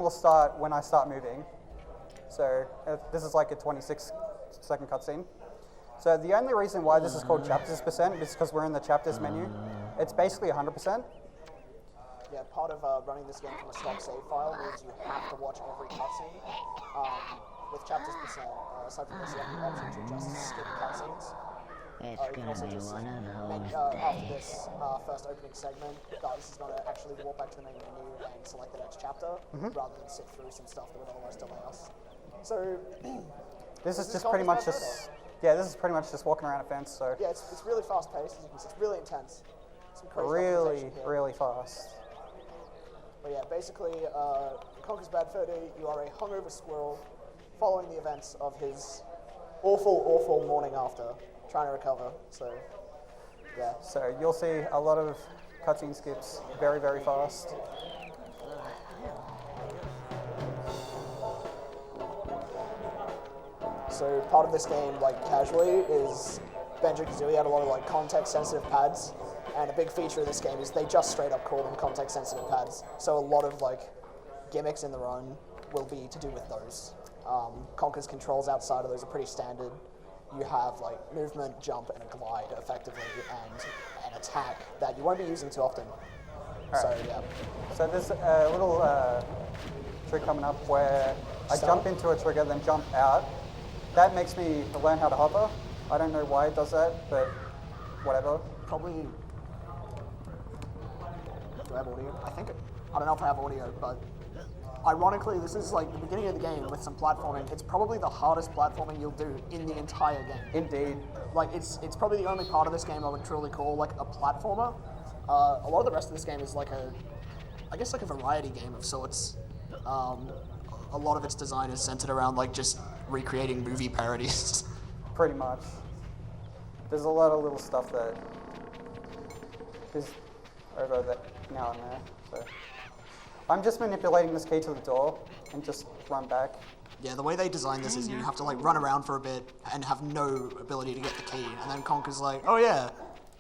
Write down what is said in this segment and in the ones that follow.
will start when I start moving. So this is like a 26-second cutscene. So the only reason why this is called chapters percent is because we're in the chapters menu. It's basically 100%. Yeah, part of running this game from a stock save file means you have to watch every cutscene. With chapters percent, aside from this, you have the option to just skip cutscenes. It's You can gonna also be just one of those. after this first opening segment, this is going to actually walk back to the main menu and select the next chapter, rather than sit through some stuff that would otherwise delay us. So this is just pretty much just this is pretty much just walking around a fence. So yeah, it's really fast paced. As you can see, it's really intense. Some crazy really, optimization here. really fast. But yeah, basically, Conker's Bad Fur Day, you are a hungover squirrel following the events of his awful, awful morning after, trying to recover. So yeah. So you'll see a lot of cutscene skips very, very fast. So part of this game, like casually, is Banjo-Kazooie had a lot of like context-sensitive pads, and a big feature of this game is they just straight up call them context-sensitive pads. So a lot of like gimmicks in the run will be to do with those. Conker's controls outside of those are pretty standard. You have like movement, jump, and a glide effectively, and an attack that you won't be using too often. So yeah. So there's a little trick coming up where I jump into a trigger, then jump out. That makes me learn how to hover. I don't know why it does that, but whatever. Probably. Do I have audio? I don't know if I have audio, but ironically, this is like the beginning of the game with some platforming. It's probably the hardest platforming you'll do in the entire game. Indeed. Like it's probably the only part of this game I would truly call like a platformer. A lot of the rest of this game is like I guess like a variety game of sorts. A lot of its design is centered around like just recreating movie parodies. Pretty much. There's a lot of little stuff that is over there now and there. So I'm just manipulating this key to the door and just run back. Yeah, the way they designed this is you have to like run around for a bit and have no ability to get the key, and then Conker's like, oh yeah,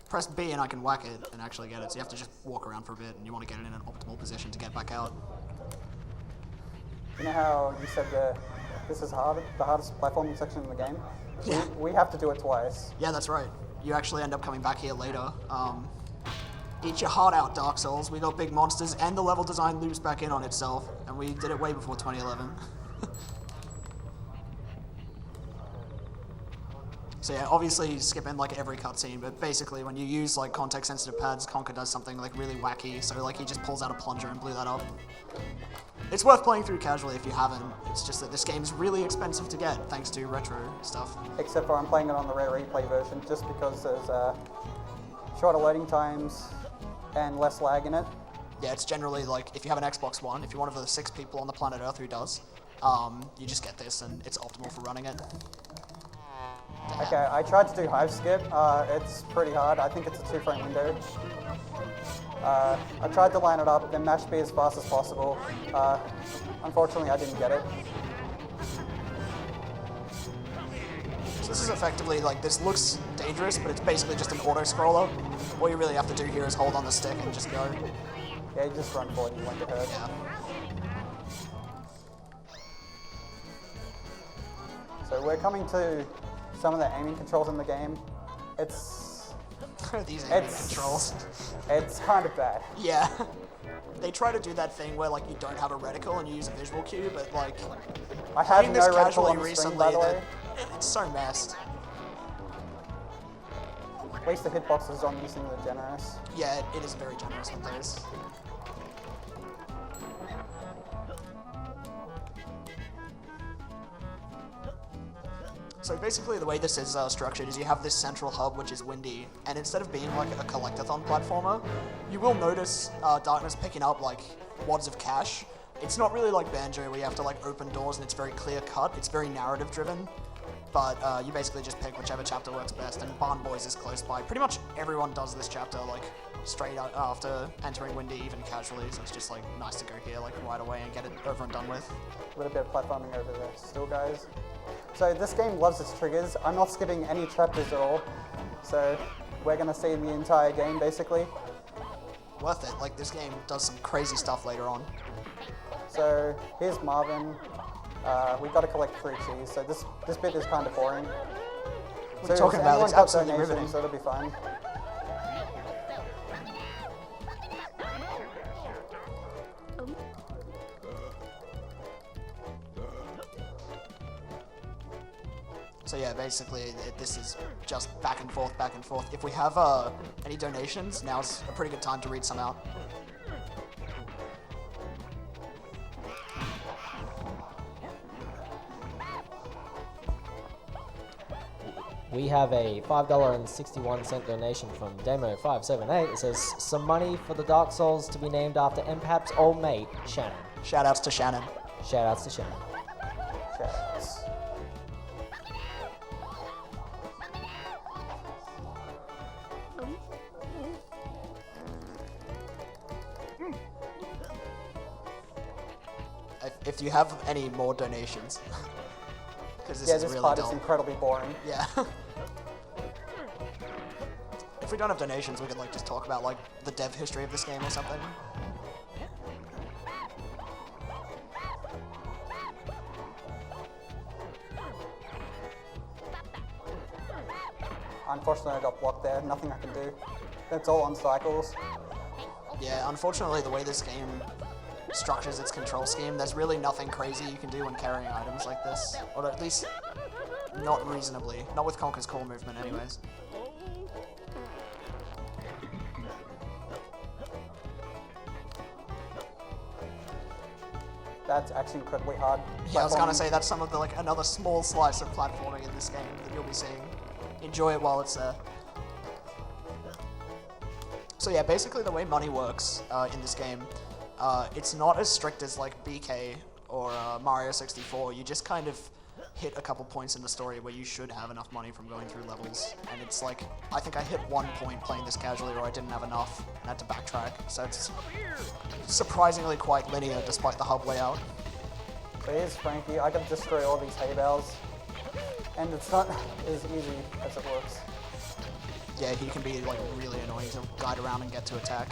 press B and I can whack it and actually get it. So you have to just walk around for a bit, and you want to get it in an optimal position to get back out. You know how you said this is the hardest platforming section in the game? Yeah. We have to do it twice. Yeah, that's right. You actually end up coming back here later. Eat your heart out, Dark Souls. We got big monsters, and the level design loops back in on itself, and we did it way before 2011. So yeah, obviously skipping like every cutscene, but basically when you use like context-sensitive pads, Conker does something like really wacky. So like he just pulls out a plunger and blew that up. It's worth playing through casually if you haven't. It's just that this game's really expensive to get thanks to retro stuff. Except for I'm playing it on the Rare Replay version, just because there's shorter loading times and less lag in it. Yeah, it's generally like if you have an Xbox One, if you're one of the 6 people on the planet Earth who does, you just get this and it's optimal for running it. Okay, I tried to do Hive Skip. It's pretty hard. I think it's a 2-frame window. I tried to line it up, then match B as fast as possible. Unfortunately, I didn't get it. So this is effectively like, this looks dangerous, but it's basically just an auto-scroller. All you really have to do here is hold on the stick and just go. Yeah, you just run forward, you won't get hurt. Yeah. So we're coming to some of the aiming controls in the game. It's These aiming controls. It's kind of bad. Yeah. They try to do that thing where like you don't have a reticle and you use a visual cue, but like I have playing this no reticle casually on the screen, recently, by the way. it's so messed. At least the hitboxes on these things are generous. Yeah, it is very generous with those. So basically the way this is structured is you have this central hub which is windy, and instead of being like a collectathon platformer, you will notice Darkness picking up like wads of cash. It's not really like Banjo where you have to like open doors and it's very clear cut, it's very narrative driven, but you basically just pick whichever chapter works best, and Barn Boys is close by. Pretty much everyone does this chapter like straight out after entering Windy, even casually, so it's just like nice to go here like right away and get it over and done with. A little bit of platforming over there still, guys. So this game loves its triggers. I'm not skipping any chapters at all. So we're gonna see the entire game basically. Worth it, like this game does some crazy stuff later on. So here's Marvin. We got to collect 3 cheese, so this bit is kind of boring. What So are you talking if about? anyone It's got absolutely riveting. donations, that'll be fine. So yeah, basically this is just back and forth, back and forth. If we have any donations, now's a pretty good time to read some out. We have a $5.61 donation from Demo578. It says, some money for the Dark Souls to be named after MPAP's old mate, Shannon. Shoutouts to Shannon. Shoutouts to Shannon. Chats. If you have any more donations, because this Yeah, is this really part dull. is incredibly boring. Yeah. If we don't have donations, we could like just talk about like the dev history of this game or something. Unfortunately, I got blocked there. Nothing I can do. That's all on cycles. Yeah, unfortunately, the way this game structures its control scheme, there's really nothing crazy you can do when carrying items like this. Or at least, not reasonably. Not with Conker's core movement, anyways. That's actually incredibly hard. Yeah, I was gonna Platforming. say that's some of the like another small slice of platforming in this game that you'll be seeing. Enjoy it while it's there. So yeah, basically the way money works in this game, it's not as strict as like BK or Mario 64. You just kind of hit a couple points in the story where you should have enough money from going through levels, and it's like I think I hit one point playing this casually where I didn't have enough and had to backtrack. So it's surprisingly quite linear despite the hub layout. So here's Frankie. I can destroy all these hay bales. And it's not as easy as it looks. Yeah, he can be like really annoying to guide around and get to attack.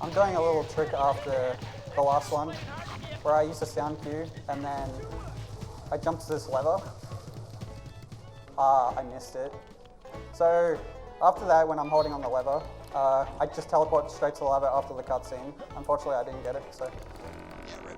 I'm doing a little trick after the last one, where I use a sound cue, and then I jump to this lever. I missed it. So after that, when I'm holding on the lever, I just teleport straight to the lever after the cutscene. Unfortunately, I didn't get it, so. Yeah, rip.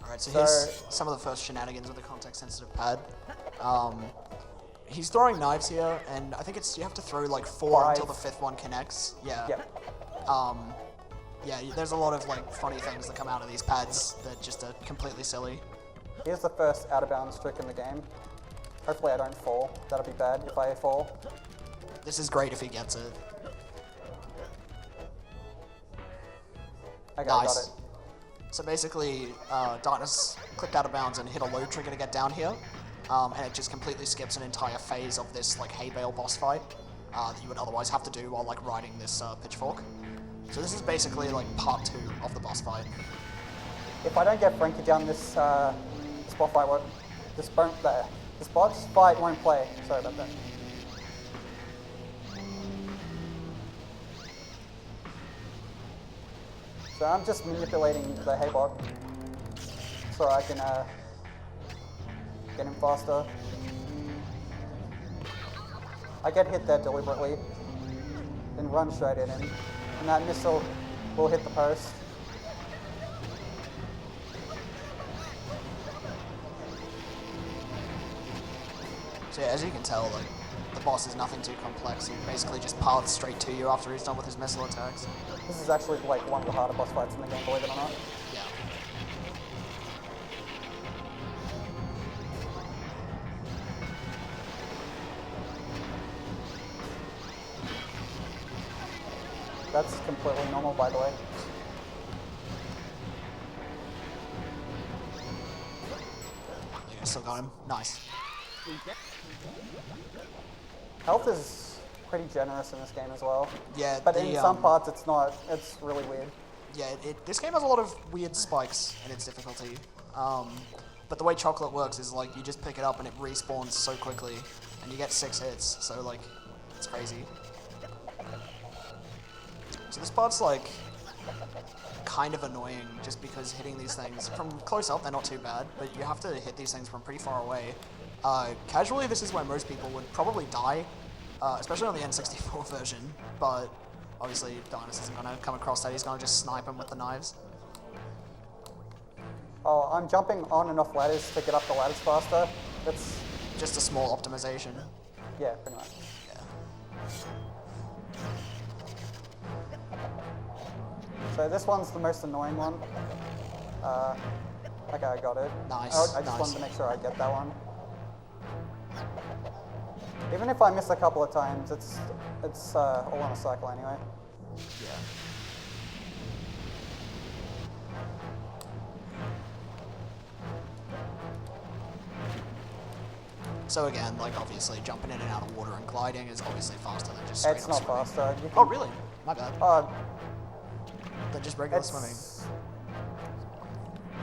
Alright, so here's some of the first shenanigans with the context-sensitive pad. He's throwing knives here, and I think it's you have to throw like 4 until the 5th one connects. Yeah. Yeah. Yeah, there's a lot of like funny things that come out of these pads that just are completely silly. Here's the first out of bounds trick in the game. Hopefully I don't fall. That'll be bad if I fall. This is great if he gets it. Okay, Nice. I got it. So basically, Darkness clicked out of bounds and hit a load trigger to get down here, and it just completely skips an entire phase of this like hay bale boss fight that you would otherwise have to do while like riding this pitchfork. So this is basically like part 2 of the boss fight. If I don't get Frankie down, this boss fight won't. This boss fight won't play. Sorry about that. So I'm just manipulating the haybot so I can get him faster. I get hit there deliberately, then run straight at him, and that missile will hit the post. So yeah, as you can tell, like the boss is nothing too complex. He basically just paths straight to you after he's done with his missile attacks. This is actually like one of the harder boss fights in the game, believe it or not. Yeah. That's completely normal, by the way. Yeah, still got him. Nice. Health is pretty generous in this game as well. Yeah, But in some parts it's not. It's really weird. Yeah, this game has a lot of weird spikes in its difficulty. But the way chocolate works is like you just pick it up and it respawns so quickly, and you get 6 hits. So like, it's crazy. So this part's like kind of annoying just because hitting these things from close up they're not too bad, but you have to hit these things from pretty far away. Casually, this is where most people would probably die, especially on the N64 version. But obviously, Darkness isn't gonna come across that. He's gonna just snipe him with the knives. Oh, I'm jumping on and off ladders to get up the ladders faster. That's Just a small optimization. yeah, pretty much. So this one's the most annoying one. Okay, I got it. Nice, I just nice. wanted to make sure I get that one. Even if I miss a couple of times, it's all on a cycle anyway. Yeah. So again, like obviously jumping in and out of water and gliding is obviously faster than just straight It's up not swimming. faster. You can, Oh really? My bad. Than just regular swimming. it's,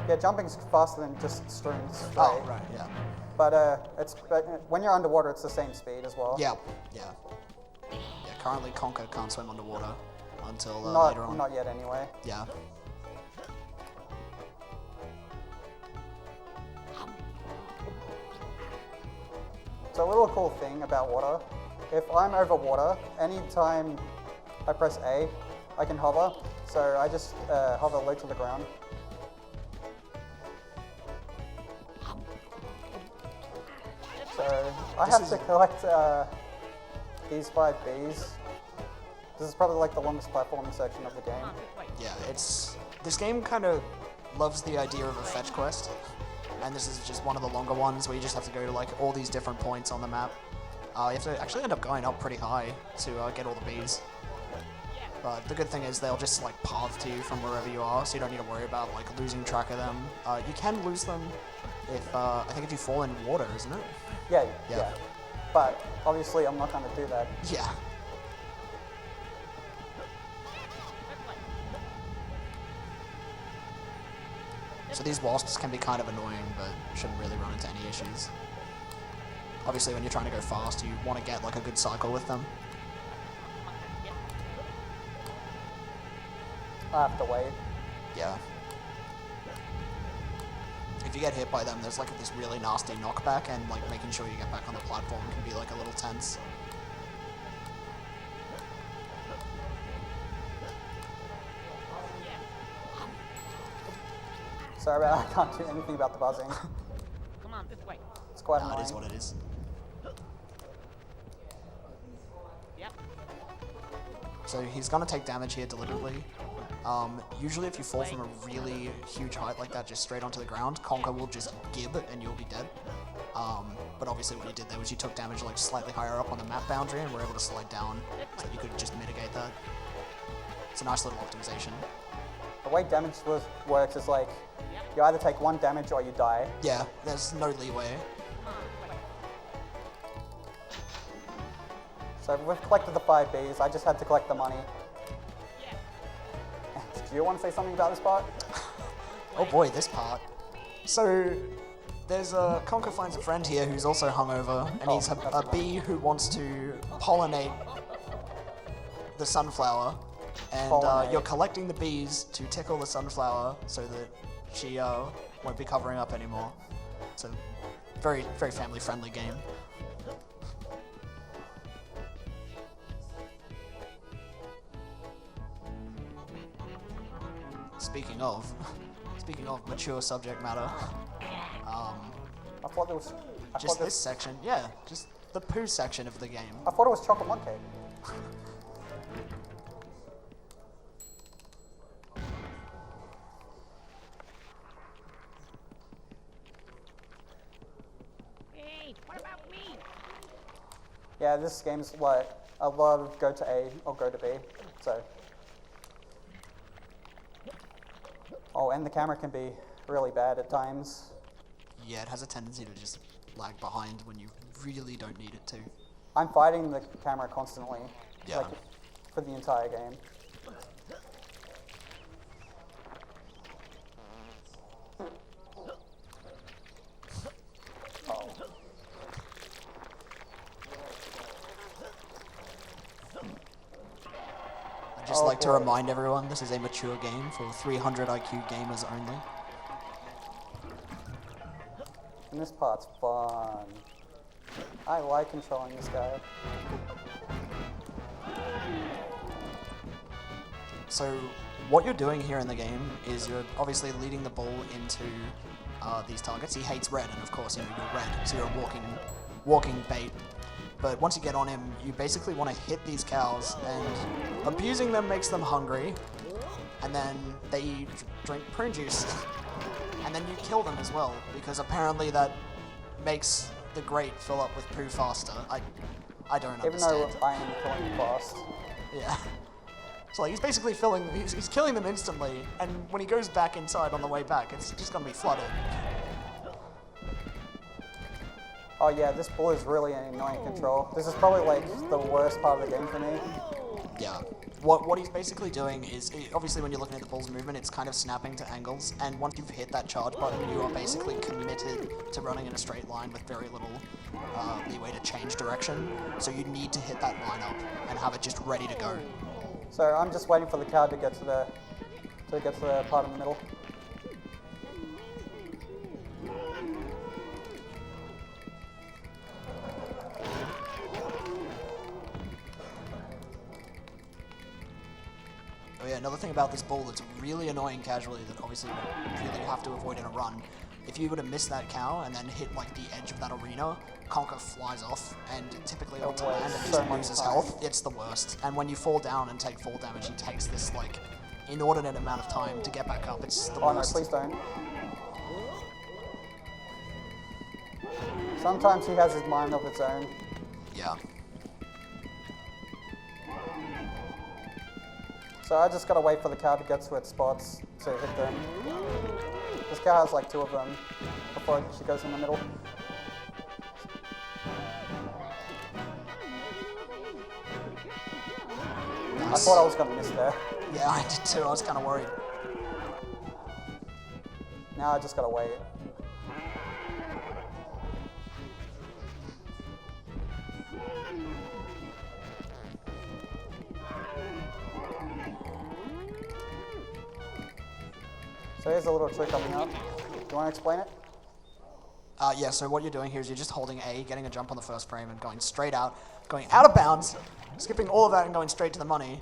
yeah, jumping's faster than just streaming straight. Oh right, yeah. But when you're underwater, it's the same speed as well. Yeah, yeah. Yeah, currently Conker can't swim underwater until later Not on. not yet anyway. Yeah. So a little cool thing about water, if I'm over water, anytime I press A, I can hover. So I just hover low to the ground. So I have to collect these 5 Bs. This is probably like the longest platforming section of the game. Yeah, this game kind of loves the idea of a fetch quest, and this is just one of the longer ones where you just have to go to like all these different points on the map. You have to actually end up going up pretty high to get all the bees. But the good thing is they'll just like path to you from wherever you are, so you don't need to worry about like losing track of them. You can lose them if I think if you fall in water, isn't it? Yeah, Yeah. yeah. But obviously I'm not going to do that. Yeah. So these wasps can be kind of annoying, but shouldn't really run into any issues. Obviously, when you're trying to go fast, you want to get like a good cycle with them. I have to wait. Yeah. If you get hit by them, there's like this really nasty knockback, and like making sure you get back on the platform can be like a little tense. Sorry about I can't do anything about the buzzing. Come on, this way. It's quite It annoying. is what it is. Yep. So he's gonna take damage here deliberately. Usually if you fall from a really huge height like that just straight onto the ground, Conker will just gib and you'll be dead. But obviously what you did there was you took damage like slightly higher up on the map boundary and were able to slide down so you could just mitigate that. It's a nice little optimization. The way damage works is like, you either take 1 damage or you die. Yeah, there's no leeway. So we've collected the 5 Bs, I just had to collect the money. Do you want to say something about this part? Oh boy, this part. So, there's a Conker finds a friend here who's also hungover, and he's a bee who wants to pollinate the sunflower. And Pollinate. you're collecting the bees to tickle the sunflower so that she won't be covering up anymore. It's a very, very family-friendly game. Speaking of mature subject matter, I thought there was. just this section, yeah, just the poo section of the game. I thought it was chocolate mud cake. Hey, what about me? Yeah, this game's like a lot of go to A or go to B. So. Oh, and the camera can be really bad at times. Yeah, it has a tendency to just lag behind when you really don't need it to. I'm fighting the camera constantly. Yeah. Like, for the entire game. Oh. I'd just Oh, like to boy. remind everyone this is a mature game for 300 IQ gamers only. And this part's fun. I like controlling this guy. So what you're doing here in the game is you're obviously leading the ball into these targets. He hates red, and of course, you know, you're red, so you're a walking bait. But once you get on him, you basically want to hit these cows, and abusing them makes them hungry, and then they drink prune juice, and then you kill them as well, because apparently that makes the grate fill up with poo faster. I don't Even understand. though I am killing fast. Yeah. So like, he's basically he's killing them instantly, and when he goes back inside on the way back, it's just gonna be flooded. Oh yeah, this bull is really an annoying control. This is probably like the worst part of the game for me. Yeah. What he's basically doing is, obviously when you're looking at the bull's movement, it's kind of snapping to angles, and once you've hit that charge button, you are basically committed to running in a straight line with very little leeway to change direction. So you need to hit that line up and have it just ready to go. So I'm just waiting for the cow to get to the part in the middle. Oh yeah, another thing about this bull that's really annoying casually that obviously you really have to avoid in a run. If you were to miss that cow and then hit like the edge of that arena, Conker flies off and typically onto wastes land and so just much loses time. health. It's the worst. And when you fall down and take fall damage, he takes this like inordinate amount of time to get back up. It's the Oh no, worst. please don't. Sometimes he has his mind of its own. Yeah. So I just gotta wait for the cow to get to its spots to hit them. This cow has like 2 of them before she goes in the middle. I Nice. thought I was gonna miss there. Yeah, I did too. I was kind of worried. Now I just gotta wait. So here's a little trick coming up. Do you want to explain it? Yeah, so what you're doing here is you're just holding A, getting a jump on the first frame and going straight out, going out of bounds, skipping all of that and going straight to the money.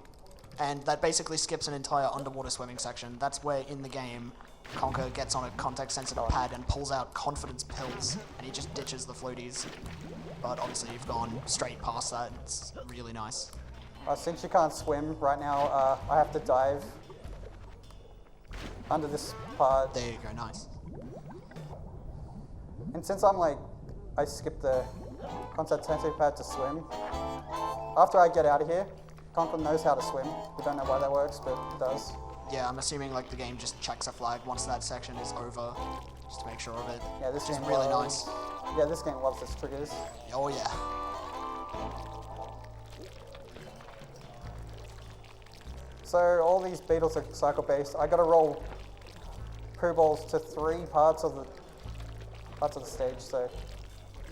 And that basically skips an entire underwater swimming section. That's where in the game, Conker gets on a context-sensitive pad and pulls out confidence pills, and he just ditches the floaties. But obviously you've gone straight past that, it's really nice. Since you can't swim right now, I have to dive under this part. There you go, nice. And since I skipped the concept-sensitive pad to swim, after I get out of here, Conker knows how to swim. We don't know why that works, but it does. Yeah, I'm assuming like the game just checks a flag once that section is over, just to make sure of it. Yeah, this Which is game really loves- nice. Yeah, this game loves its triggers. Oh yeah. So all these beetles are cycle-based. I gotta roll poo balls to 3 parts of the stage. So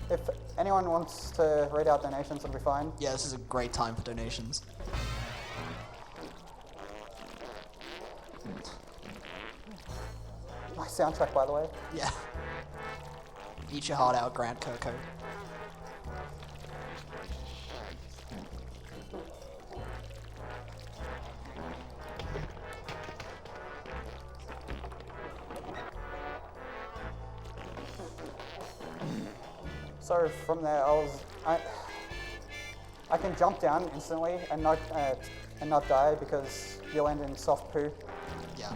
if anyone wants to read out donations, it'll be fine. Yeah, this is a great time for donations. Nice soundtrack, by the way. Yeah. Eat your heart out, Grant Kirkhope. So from there, I can jump down instantly and not die because you land in soft poo. Yeah.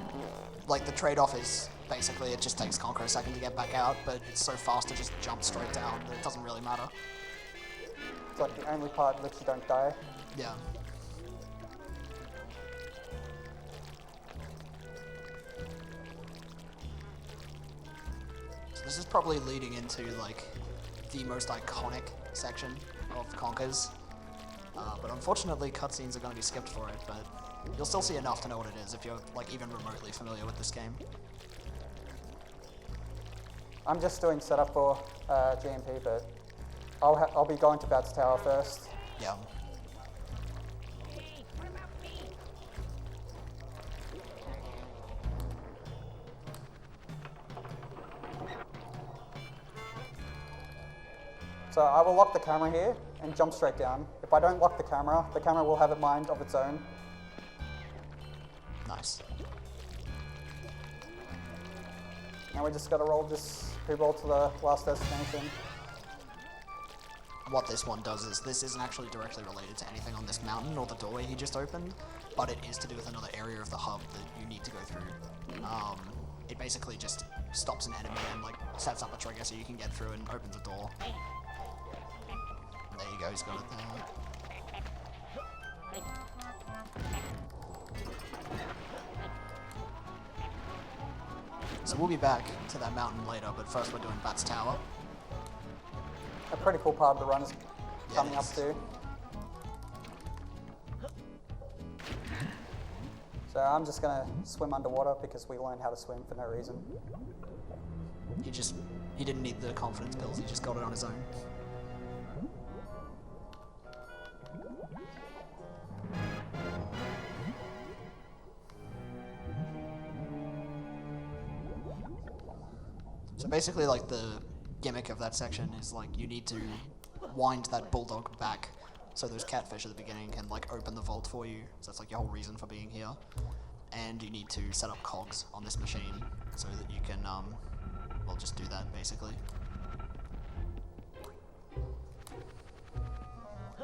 Like the trade-off is basically it just takes Conker a second to get back out, but it's so fast to just jump straight down that it doesn't really matter. It's like the only part that you don't die. Yeah. So this is probably leading into like the most iconic section of Conkers. But unfortunately, cutscenes are going to be skipped for it, but you'll still see enough to know what it is if you're like even remotely familiar with this game. I'm just doing setup for GMP, but I'll be going to Bats Tower first. Yeah. Hey, what about me? So I will lock the camera here and jump straight down. If I don't lock the camera will have a mind of its own. Nice. Now we just gotta roll this ball to the last destination. What this one does is, this isn't actually directly related to anything on this mountain or the doorway he just opened, but it is to do with another area of the hub that you need to go through. It basically just stops an enemy and like sets up a trigger so you can get through and opens a door. There you go, he's got it there. So we'll be back to that mountain later, but first we're doing Bats Tower. A pretty cool part of the run is Yeah, coming it up is. to. So I'm just gonna swim underwater because we learned how to swim for no reason. He didn't need the confidence pills, he just got it on his own. So basically, like, the gimmick of that section is like you need to wind that bulldog back so those catfish at the beginning can like open the vault for you. So that's like your whole reason for being here. And you need to set up cogs on this machine so that you can well, just do that basically. Do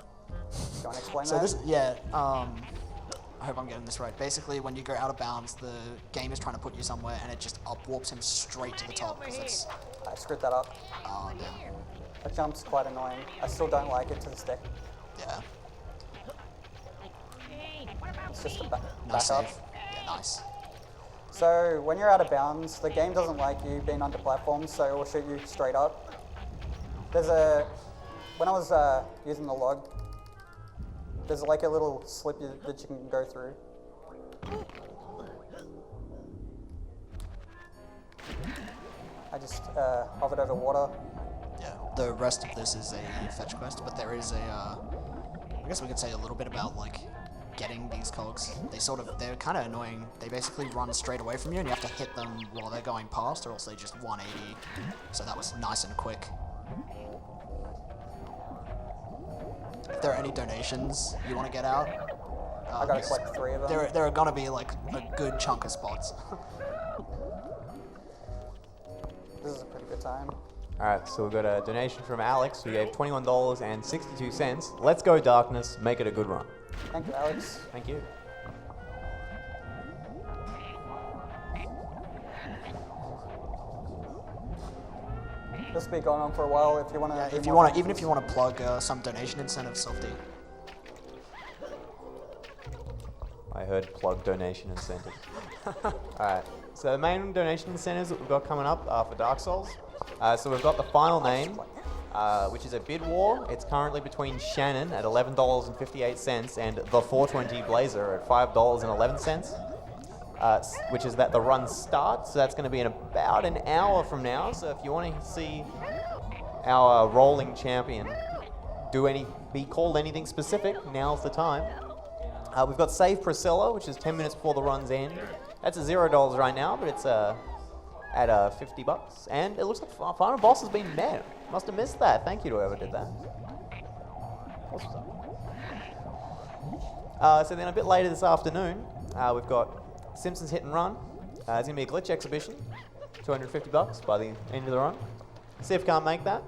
you want to explain So that? this, yeah, I hope I'm getting this right. Basically, when you go out of bounds, the game is trying to put you somewhere, and it just upwarps him straight to the top because it's. I screwed that up. Oh damn. That jump's quite annoying. I still don't like it to this day. Yeah. Hey, what about It's just a me? Nice back up. save. Yeah, nice. So when you're out of bounds, the game doesn't like you being under platforms, so it will shoot you straight up. When I was using the log, there's like a little slip that you can go through. I just hovered over water. Yeah. The rest of this is a fetch quest, but there is a, I guess we could say a little bit about like getting these cogs. They're kind of annoying. They basically run straight away from you, and you have to hit them while they're going past, or else they just 180. So that was nice and quick. If there are any donations you want to get out, I gotta collect 3 of them. there are gonna be like a good chunk of spots. This is a pretty good time. Alright, so we've got a donation from Alex who gave $21.62. Let's go, Darkness. Make it a good run. Thank you, Alex. Thank you. This will be going on for a while if you want to. Yeah, if you want to, even if you want to plug some donation incentives, Softy. I heard plug donation incentive. Alright, so the main donation incentives that we've got coming up are for Dark Souls. So we've got the final name, which is a bid war. It's currently between Shannon at $11.58 and the 420 Blazer at $5.11, which is that the run starts. So that's going to be in about an hour from now. So if you want to see our rolling champion be called anything specific, now's the time. We've got Save Priscilla, which is 10 minutes before the run's end. That's at $0 right now, but it's at $50. And it looks like final boss has been met. Must have missed that. Thank you to whoever did that. So then a bit later this afternoon, we've got Simpsons Hit and Run. It's going to be a glitch exhibition, $250 by the end of the run. See if you can't make that.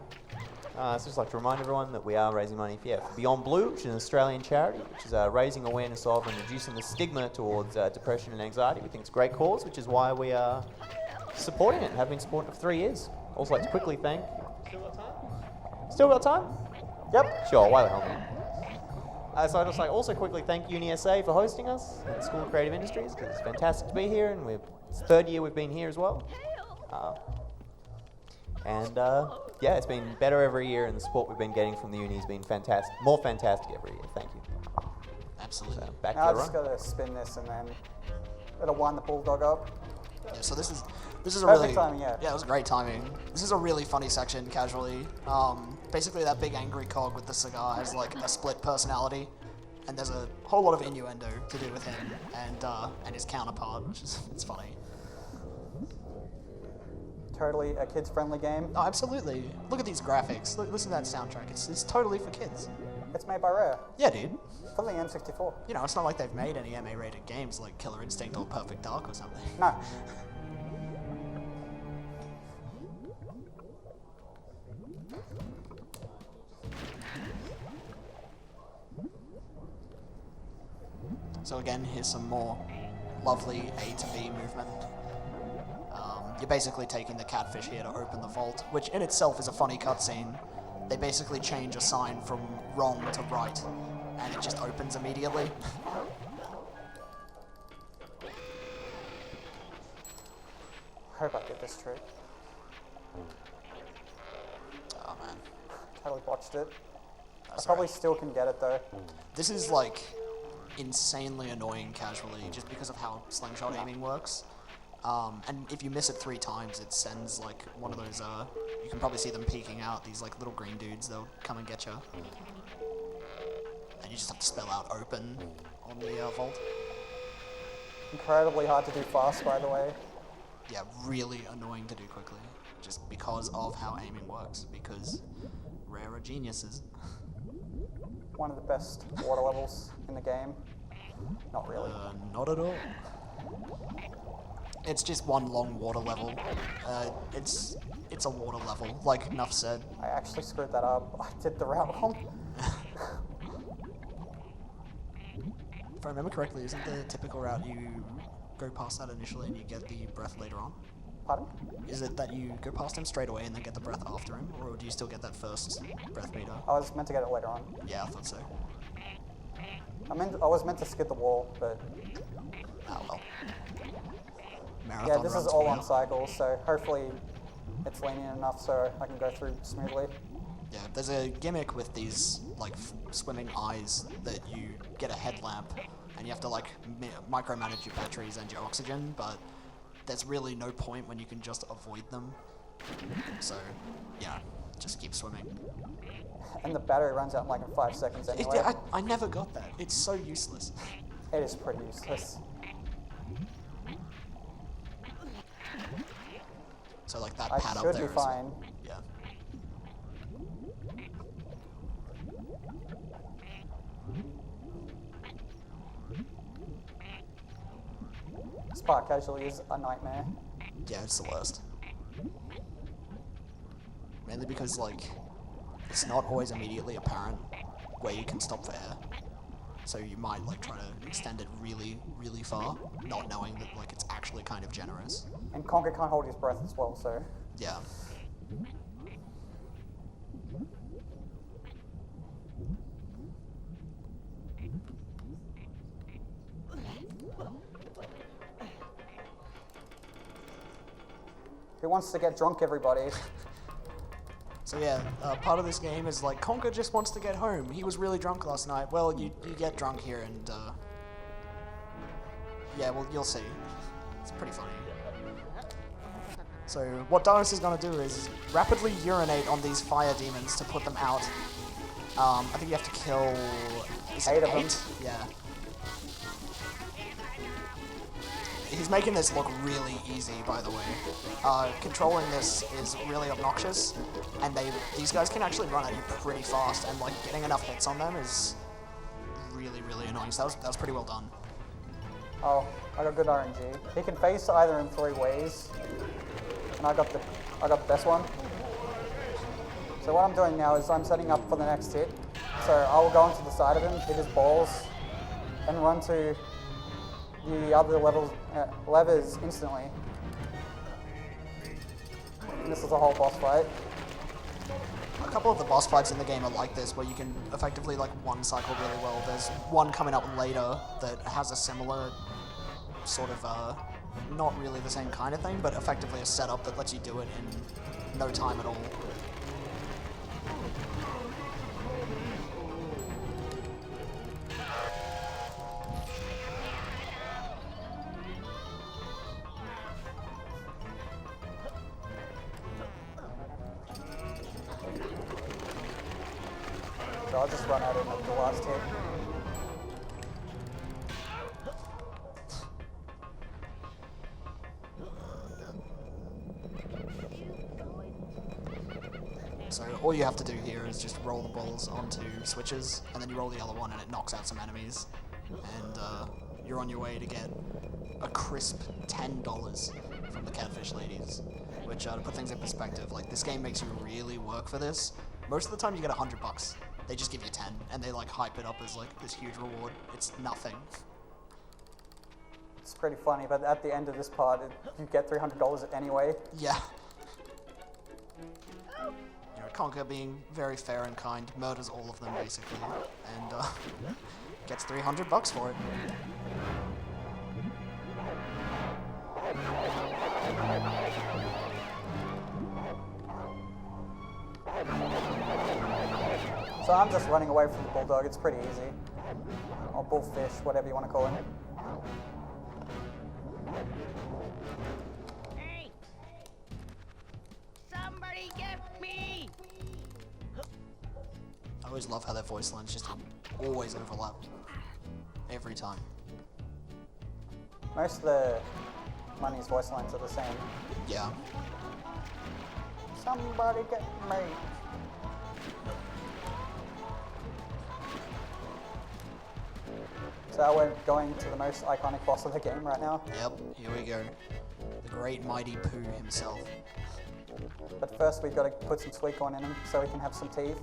So just like to remind everyone that we are raising money for Beyond Blue, which is an Australian charity, which is raising awareness of and reducing the stigma towards depression and anxiety. We think it's a great cause, which is why we are supporting it and have been supporting it for 3 years. Also like to quickly thank... Still got time? Yep. Sure, why the hell not? So I'd just like also quickly thank UniSA for hosting us at the School of Creative Industries, because it's fantastic to be here, and it's the 3rd year we've been here as well. And yeah, it's been better every year, and the support we've been getting from the uni has been fantastic, more fantastic every year. Thank you. Absolutely. So back Now I to the just run. gotta spin this and then gotta wind the bulldog up. Yeah, so this is a Perfect really timing, yeah. it was great timing. This is a really funny section casually. Basically that big angry cog with the cigar has like a split personality, and there's a whole lot of innuendo to do with him and his counterpart, which is it's funny. Totally a kids-friendly game. Oh, absolutely. Look at these graphics. Listen to that soundtrack. It's totally for kids. It's made by Rare Yeah, dude. for the N64. You know, it's not like they've made any MA-rated games like Killer Instinct or Perfect Dark or something. No. So again, here's some more lovely A to B movement. You're basically taking the catfish here to open the vault, which in itself is a funny cutscene. They basically change a sign from wrong to right, and it just opens immediately. I hope I get this trick. Oh man. Totally botched it. That's I probably alright. still can get it though. This is like insanely annoying casually just because of how slingshot aiming works. And if you miss it 3 times, it sends like one of those, you can probably see them peeking out, these like little green dudes, they'll come and get you. And you just have to spell out open on the vault. Incredibly hard to do fast, by the way. Yeah, really annoying to do quickly, just because of how aiming works, because Rare are geniuses. One of the best water levels in the game. Not really. Not at all. It's just one long water level. It's a water level, like Nuff said. I actually screwed that up. I did the route wrong. If I remember correctly, isn't the typical route you go past that initially and you get the breath later on? Pardon? Is it that you go past him straight away and then get the breath after him, or do you still get that first breath meter? I was meant to get it later on. Yeah, I thought so. I was meant to skip the wall, but Oh well. Marathon yeah, this is runs all me on out. cycles, so hopefully it's lenient enough so I can go through smoothly. Yeah, there's a gimmick with these like swimming eyes that you get a headlamp and you have to like micromanage your batteries and your oxygen, but there's really no point when you can just avoid them. So yeah, just keep swimming. And the battery runs out in like in 5 seconds anyway. I never got that. It's so useless. It is pretty useless. So like that I pad up should there be is- fine. Yeah. Spark casually is a nightmare. Yeah, it's the worst. Mainly because, like, it's not always immediately apparent where you can stop for air. So you might, like, try to extend it really, really far, not knowing that, like, it's actually kind of generous. And Conker can't hold his breath as well, so Yeah. who wants to get drunk, everybody? So yeah, part of this game is like Conker just wants to get home. He was really drunk last night. Well, you get drunk here, and yeah, well you'll see. It's pretty funny. So what Darius is gonna do is rapidly urinate on these fire demons to put them out. I think you have to kill. Is it 8 of them. 8? Yeah. He's making this look really easy, by the way. Controlling this is really obnoxious, and these guys can actually run at you pretty fast, and like getting enough hits on them is really, really annoying. So that was pretty well done. Oh, I got good RNG. He can face either in 3 ways, and I got the best one. So what I'm doing now is I'm setting up for the next hit. So I will go onto the side of him, hit his balls, and run to the other levers instantly. And this is a whole boss fight. A couple of the boss fights in the game are like this, where you can effectively like one cycle really well. There's one coming up later that has a similar sort of not really the same kind of thing, but effectively a setup that lets you do it in no time at all. So I'll just run out of the last hit. So all you have to do here is just roll the balls onto switches, and then you roll the other one and it knocks out some enemies. And you're on your way to get a crisp $10 from the Catfish Ladies. Which, to put things in perspective, like, this game makes you really work for this. Most of the time you get $100. They just give you 10, and they, like, hype it up as, like, this huge reward. It's nothing. It's pretty funny, but at the end of this part, you get $300 anyway. Yeah. You know, Conker, being very fair and kind, murders all of them, basically, and, gets $300 for it. So I'm just running away from the bulldog. It's pretty easy. Or bullfish, whatever you want to call him. Hey! Somebody get me! I always love how their voice lines just always overlap. Every time. Most of the Money's voice lines are the same. Yeah. Somebody get me. So we're going to the most iconic boss of the game right now. Yep, here we go. The great mighty Pooh himself. But first we've got to put some sweet corn in him so he can have some teeth.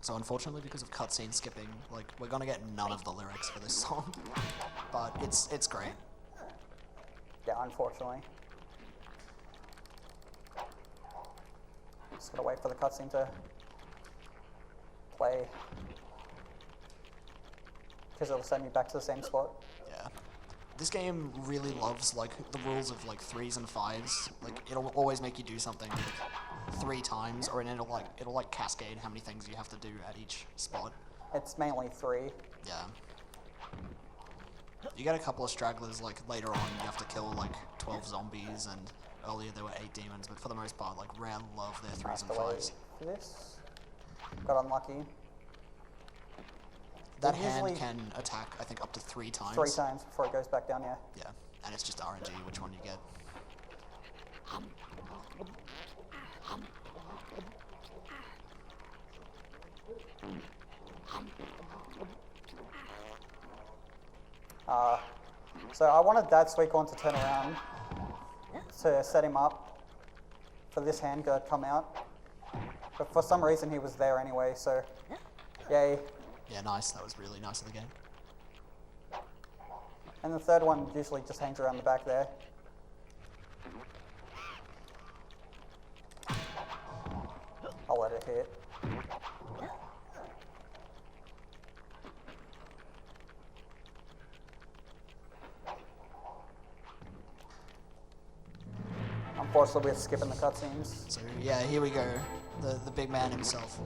So unfortunately, because of cutscene skipping, like, we're gonna get none of the lyrics for this song. But it's great. Yeah, unfortunately. Just gotta wait for the cutscene to play. Because it'll send me back to the same spot. Yeah. This game really loves, like, the rules of, like, 3s and 5s. Like, it'll always make you do something, like, 3 times, or it'll cascade how many things you have to do at each spot. It's mainly 3. Yeah. You get a couple of stragglers, like, later on you have to kill, like, 12 zombies, and earlier there were 8 demons, but for the most part, like, Rare love their 3s and 5s. For this. Got unlucky. That It hand usually- can attack, I think, up to 3 times. 3 times before it goes back down, yeah. Yeah, and it's just RNG which one you get. So I wanted that sweet corn to turn around to set him up for this hand to come out. But for some reason he was there anyway, so yay. Yeah, nice. That was really nice of the game. And the third one usually just hangs around the back there. I'll let it hit. Unfortunately, we're skipping the cutscenes. So yeah, here we go. The big man himself.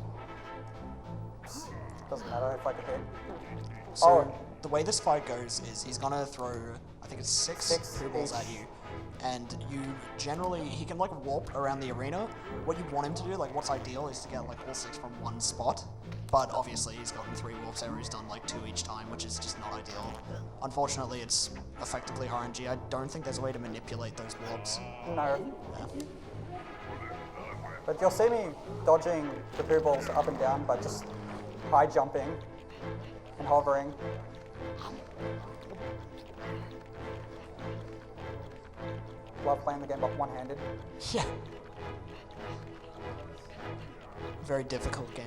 Doesn't matter if I can hit. So Oh. the way this fight goes is he's gonna throw, I think it's six Pooh balls at each. you, and you generally, he can like warp around the arena. What you want him to do, like what's ideal, is to get like all 6 from one spot. But obviously he's gotten 3 warps there, he's done like 2 each time, which is just not ideal. Unfortunately, it's effectively RNG. I don't think there's a way to manipulate those warps. No. Yeah. But you'll see me dodging the poo balls up and down by just high jumping and hovering. Love playing the game one-handed. Yeah. Very difficult game.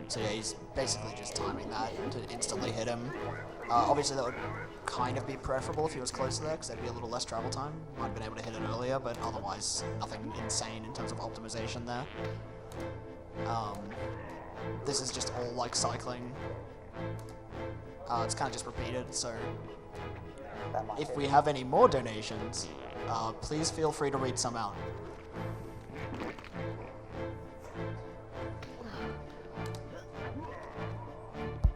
So yeah, he's basically just timing that to instantly hit him. Obviously that would kind of be preferable if he was closer there, because there'd be a little less travel time. Might have been able to hit it earlier, but otherwise nothing insane in terms of optimization there. This is just all like cycling. It's kind of just repeated, so That might if hit. we have any more donations, please feel free to read some out.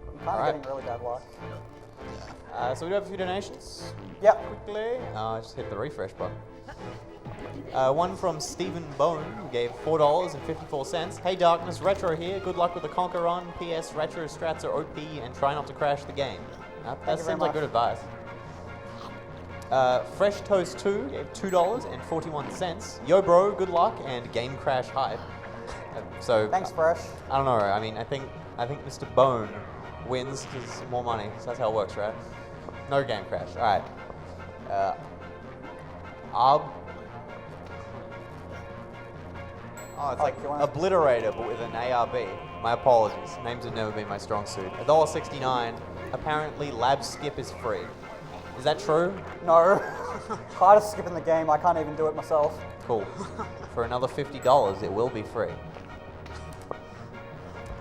I'm kind of Alright. getting really bad luck. So we do have a few donations. Yep. Quickly. Just hit the refresh button. One from Stephen Bone, who gave $4.54. Hey Darkness, Retro here. Good luck with the Conker run. PS, Retro strats are OP and try not to crash the game. That you very seems like much. good advice. Fresh Toast 2 gave $2.41. Yo bro, good luck and game crash hype. So Thanks, Fresh. I don't know. I mean, I think Mr. Bone wins because more money. So that's how it works, right? No game crash. All right. It's like you wanna- Obliterator, but with an ARB. My apologies. Names have never been my strong suit. $1.69. Apparently, lab skip is free. Is that true? No. Hardest skip in the game. I can't even do it myself. Cool. For another $50, it will be free.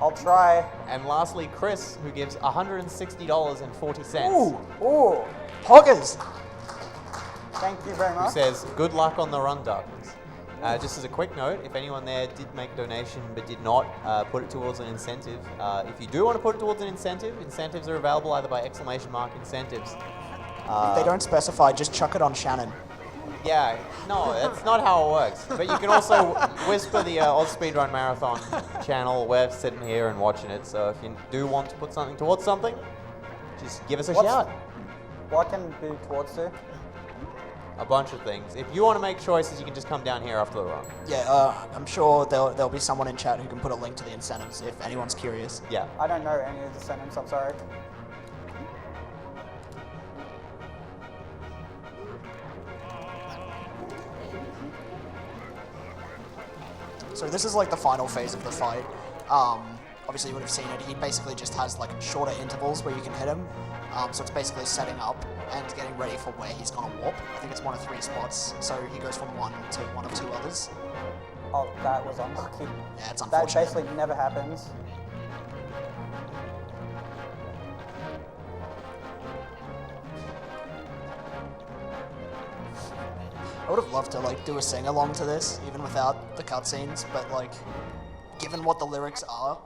I'll try. And lastly, Chris, who gives $160.40. Ooh. Poggers! Thank you very Who much. says, good luck on the run, Darkness. Just as a quick note, if anyone there did make a donation but did not put it towards an incentive, if you do want to put it towards an incentive, incentives are available either by !incentives. If they don't specify, just chuck it on Shannon. Yeah, no, that's not how it works. But you can also whisper the Oz Speedrun Marathon channel. We're sitting here and watching it, so if you do want to put something towards something, just give us a shout. What can it do towards to? A bunch of things. If you want to make choices, you can just come down here after the run. Yeah, I'm sure there'll be someone in chat who can put a link to the incentives if anyone's curious. Yeah. I don't know any of the sentence, I'm sorry. So this is like the final phase of the fight. Obviously you would have seen it. He basically just has like shorter intervals where you can hit him. So it's basically setting up and getting ready for where he's gonna warp. I think it's one of 3 spots. So he goes from one to one of 2 others. Oh, that was unlucky. Yeah, it's That unfortunate. basically never happens. I would have loved to like do a sing along to this, even without the cutscenes, but like, given what the lyrics are,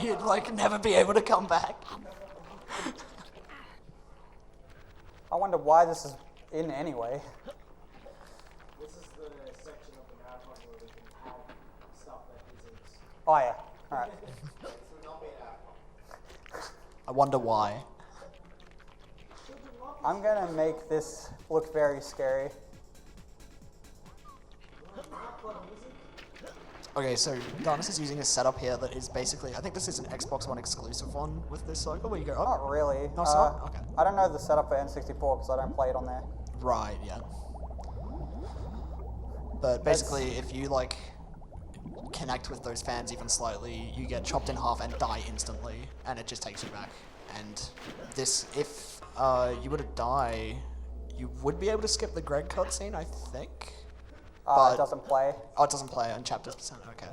you'd like never be able to come back. I wonder why this is in anyway. This is the section of the marathon where we can add stuff that isn't. Oh yeah, alright. I wonder why. I'm gonna make this look very scary. Okay, so Darkness is using a setup here that is basically, I think this is an Xbox One exclusive one with this cycle where you go up. Not really. No, it's not? Okay. I don't know the setup for N64 because I don't play it on there. Right, yeah. But basically, if you like connect with those fans even slightly, you get chopped in half and die instantly, and it just takes you back. And this, if you were to die, you would be able to skip the Greg cutscene, I think. It doesn't play. Oh, it doesn't play on chapters percent. Okay.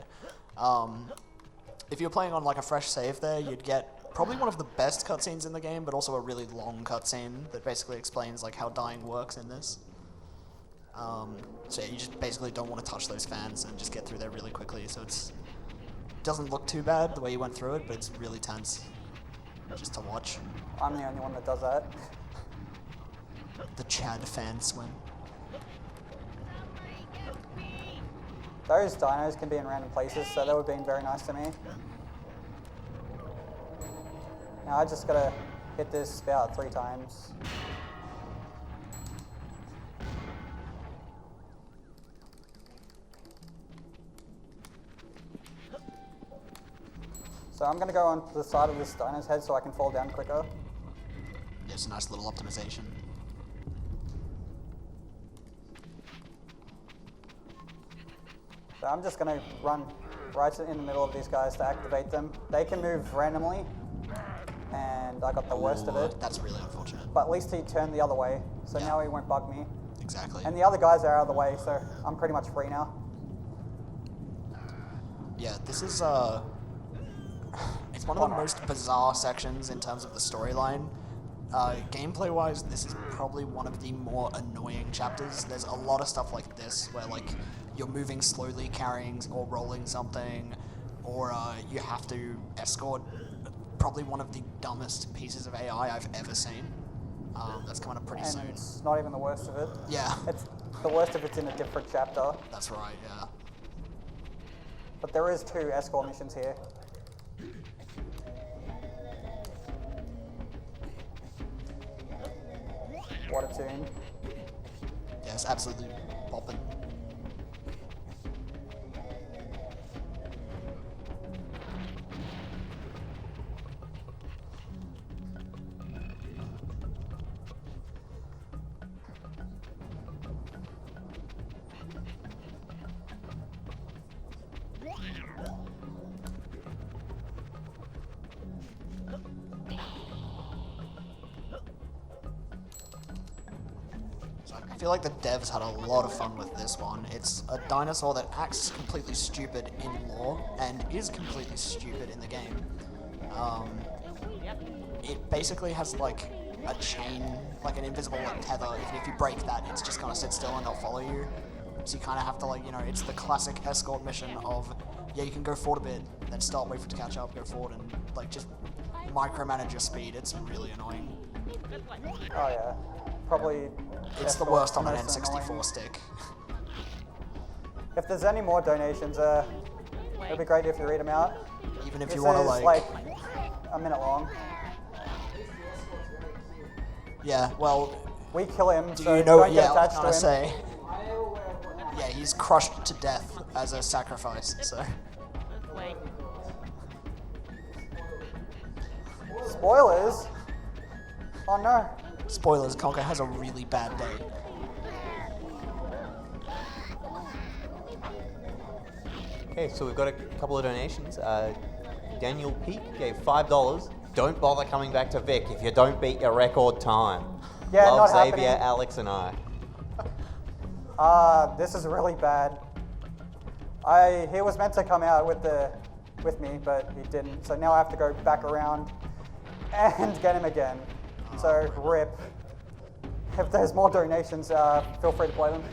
If you're playing on like a fresh save, there you'd get probably one of the best cutscenes in the game, but also a really long cutscene that basically explains like how dying works in this. So yeah, you just basically don't want to touch those fans and just get through there really quickly. So it doesn't look too bad the way you went through it, but it's really tense just to watch. I'm the only one that does that. The Chad fan swim. Those dinos can be in random places, so they were being very nice to me. Now I just gotta hit this about 3 times. So I'm gonna go onto the side of this dino's head so I can fall down quicker. Yeah, it's a nice little optimization. So I'm just gonna run right in the middle of these guys to activate them. They can move randomly, and I got the worst of it. That's really unfortunate. But at least he turned the other way, so Yeah. now he won't bug me. Exactly. And the other guys are out of the way, so I'm pretty much free now. Yeah, this is it's one of the most bizarre sections in terms of the storyline. Gameplay-wise, this is probably one of the more annoying chapters. There's a lot of stuff like this, where like you're moving slowly, carrying or rolling something, or you have to escort probably one of the dumbest pieces of AI I've ever seen. That's coming up pretty And soon. it's not even the worst of it. Yeah, It's the worst if it's in a different chapter. that's right, yeah. But there is 2 escort missions here. What a tune. Yeah, it's absolutely popping. I feel like the devs had a lot of fun with this one. It's a dinosaur that acts completely stupid in lore and is completely stupid in the game. It basically has like a chain, like an invisible like tether. If you break that, it's just gonna sit still and they'll follow you. So you kind of have to like, it's the classic escort mission of, yeah, you can go forward a bit, then stop, wait for it to catch up, go forward, and like just micromanage your speed. It's really annoying. Oh yeah. Probably. It's the escort worst on an most annoying. N64 stick. If there's any more donations, it'd be great if you read them out. Even if This you want to is like a minute long. yeah, well, We kill him, do so you know? don't Yeah, get I was attached gonna to him. say. Yeah, he's crushed to death as a sacrifice. So This way. Spoilers. Oh no. spoilers: Conker has a really bad day. Okay, so we've got a couple of donations. Daniel Peak gave $5. Don't bother coming back to Vic if you don't beat your record time. Yeah, Love not Xavier, happening. Alex, and I. This is really bad. He was meant to come out with me, but he didn't. So now I have to go back around and get him again. So rip. If there's more donations, feel free to play them.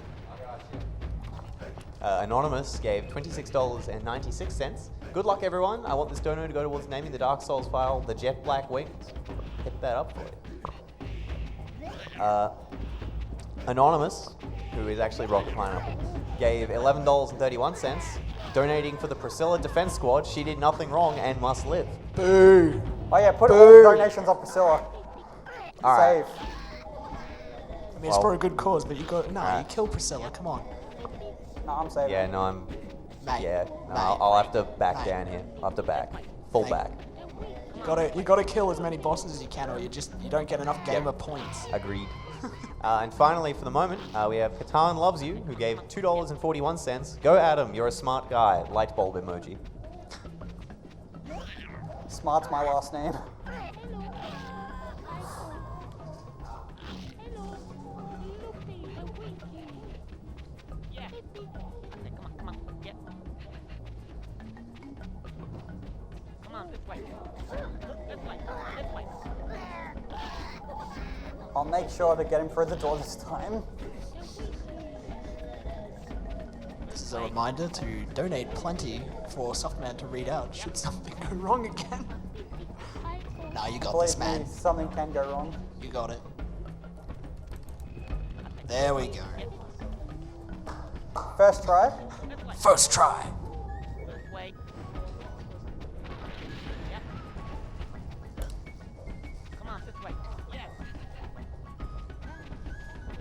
Anonymous gave $26.96. Good luck, everyone. I want this dono to go towards naming the Dark Souls file the Jet Black Wings. Hit that up for you. Anonymous, who is actually Rocket Pineapple, gave $11.31, donating for the Priscilla Defense Squad. She did nothing wrong and must live. Boo! Oh yeah, put all the donations on Priscilla. All right. Save. I mean, it's Well- for a good cause, but you Alright. kill Priscilla. Come on, No, I'm saving. Yeah, no, I'm. mate. Yeah, no, mate. I'll have to back Mate. down here. I'll have to back. Full Mate. back. You gotta kill as many bosses as you can, or you don't get enough gamer points. Agreed. And finally, for the moment, we have Catan Loves You, who gave $2.41. Go Adam, you're a smart guy. Light bulb emoji. Smart's my last name. Yeah. Okay, come on. Get. Come on, this way. This way. This way. I'll make sure to get him through the door this time. This is a reminder to donate plenty for Softman to read out should something go wrong again. Nah, you got Believe this, man. me, something can go wrong. You got it. There we go. First try. First try. This way. Yeah. Come on, this way. Yeah.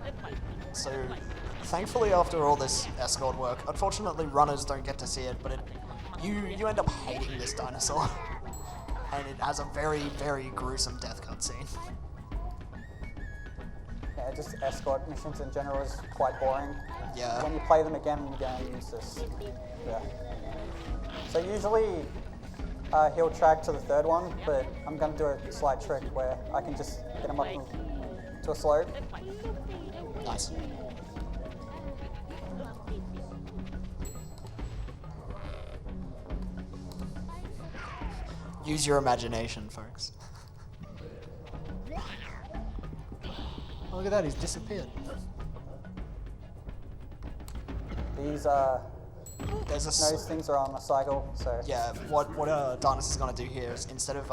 This way. So, thankfully, after all this escort work, unfortunately, runners don't get to see it, but you end up hating this dinosaur, and it has a very, very gruesome death cutscene. Yeah, just escort missions in general is quite boring. Yeah. When you play them again and again, it's just, yeah. So usually he'll track to the third one, but I'm going to do a slight trick where I can just get him up to a slope. Nice. Use your imagination, folks. Oh, look at that, he's disappeared. These There's a nose things are on a cycle, so Yeah, what Darkness is going to do here is instead of,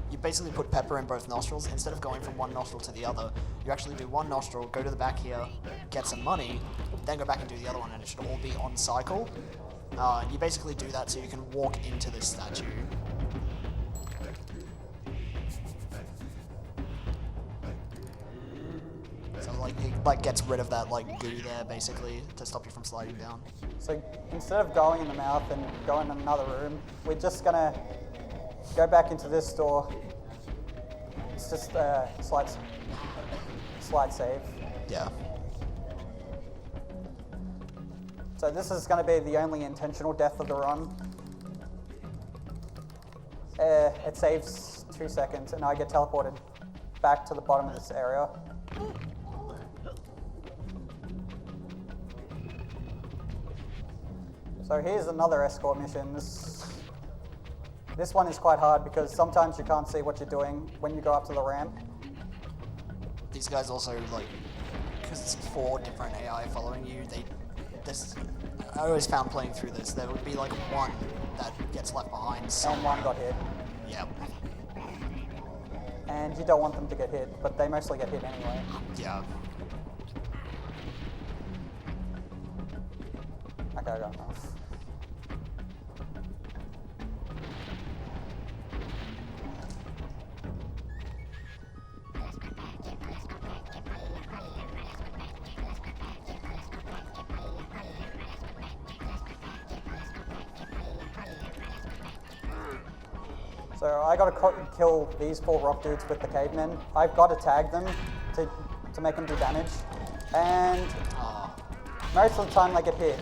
you basically put pepper in both nostrils. Instead of going from one nostril to the other, you actually do one nostril, go to the back here, get some money, then go back and do the other one, and it should all be on cycle. You basically do that so you can walk into this statue. So like, it like gets rid of that like goo there basically to stop you from sliding down. So instead of going in the mouth and going in another room, we're just gonna go back into this door. It's just a slide save. Yeah. So this is gonna be the only intentional death of the run. It saves 2 seconds and I get teleported back to the bottom of this area. So here's another escort mission. This one is quite hard because sometimes you can't see what you're doing when you go up to the ramp. These guys also, like, because it's 4 different AI following you, I always found playing through this, there would be like one that gets left behind And somewhere. one got hit. Yep. And you don't want them to get hit, but they mostly get hit anyway. Yeah. Okay, I got enough. So I gotta kill these 4 rock dudes with the cavemen. I've got to tag them to make them do damage. And most of the time they get hit.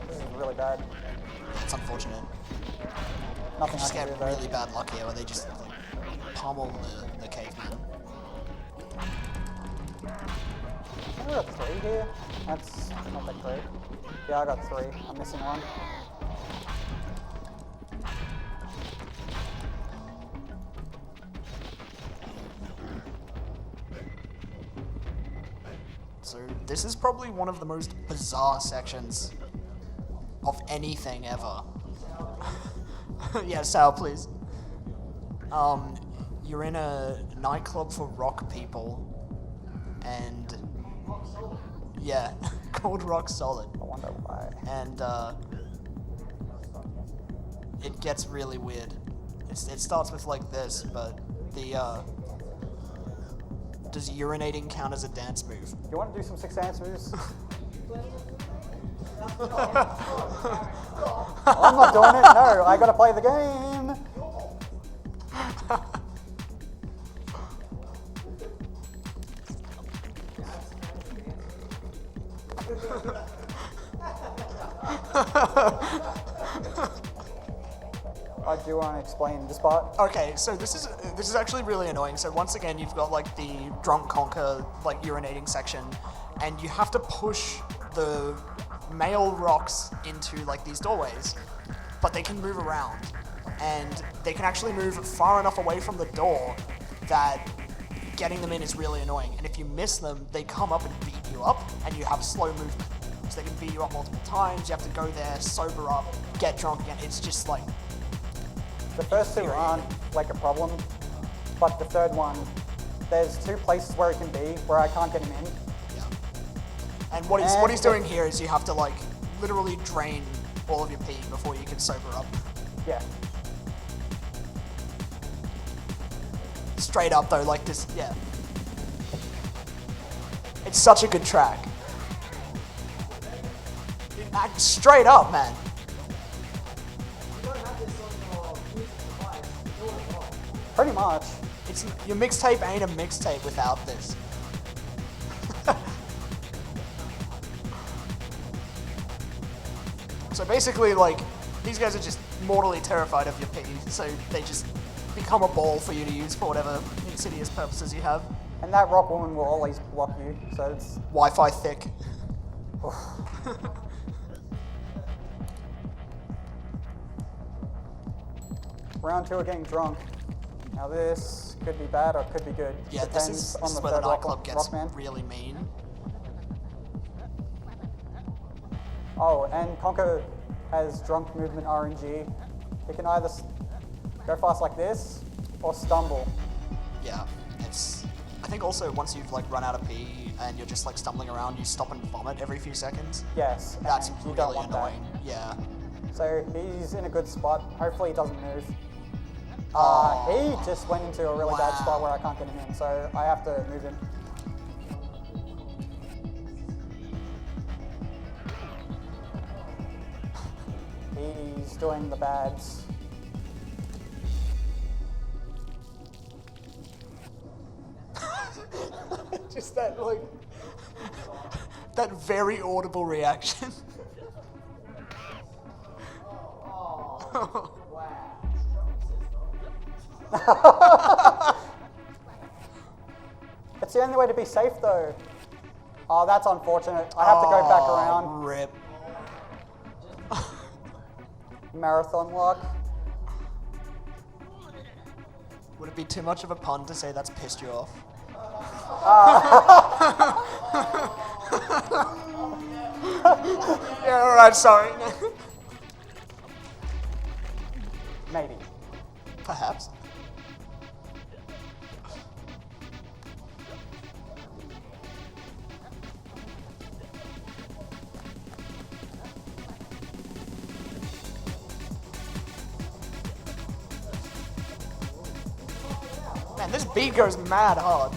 This is really bad. It's unfortunate. Nothing I Just can get do though. really bad luck here where they just like, pummel the caveman. I got 3 here. That's not that great. Yeah, I got 3. I'm missing one. So this is probably one of the most bizarre sections of anything ever. Yeah, Sal, please. You're in a nightclub for rock people, and yeah, called Rock Solid. I wonder why. And it gets really weird. It starts with like this, but the does urinating count as a dance move? You want to do some 6 dance moves? I'm not doing it. No, I gotta play the game. I do want to explain this part. Okay, so this is actually really annoying. So once again, you've got like the drunk Conker like urinating section, and you have to push the male rocks into like these doorways, but they can move around, and they can actually move far enough away from the door that getting them in is really annoying. And if you miss them, they come up and beat you up, and you have slow movement. So they can beat you up multiple times. You have to go there, sober up, get drunk again. It's just like The first 2 aren't like a problem, but the third one, there's 2 places where it can be where I can't get him in. yeah. And what he's doing here is you have to like literally drain all of your pee before you can sober up. Yeah. Straight up though, like this, yeah. It's such a good track. Straight up, man. Pretty much. Your mixtape ain't a mixtape without this. So basically, like, these guys are just mortally terrified of your pee, so they just become a ball for you to use for whatever insidious purposes you have. And that rock woman will always block you, so it's... Wi-Fi thick. Round 2 are getting drunk. Now this could be bad or it could be good. Yeah, Depends this on is the where the third nightclub gets rockman. really mean. Oh, and Conker has drunk movement RNG. He can either go fast like this or stumble. Yeah, I think also once you've like run out of pee and you're just like stumbling around, you stop and vomit every few seconds. Yes, That's and you don't really want annoying. that. Yeah. So he's in a good spot. Hopefully he doesn't move. He just went into a really bad spot where I can't get him in, so I have to move him. He's doing the bads. Just that like that very audible reaction. It's the only way to be safe though. Oh, that's unfortunate. I have to go back around. Rip. Marathon luck. Would it be too much of a pun to say that's pissed you off? Yeah, alright, sorry. Maybe. Perhaps. Man, this beat goes mad hard.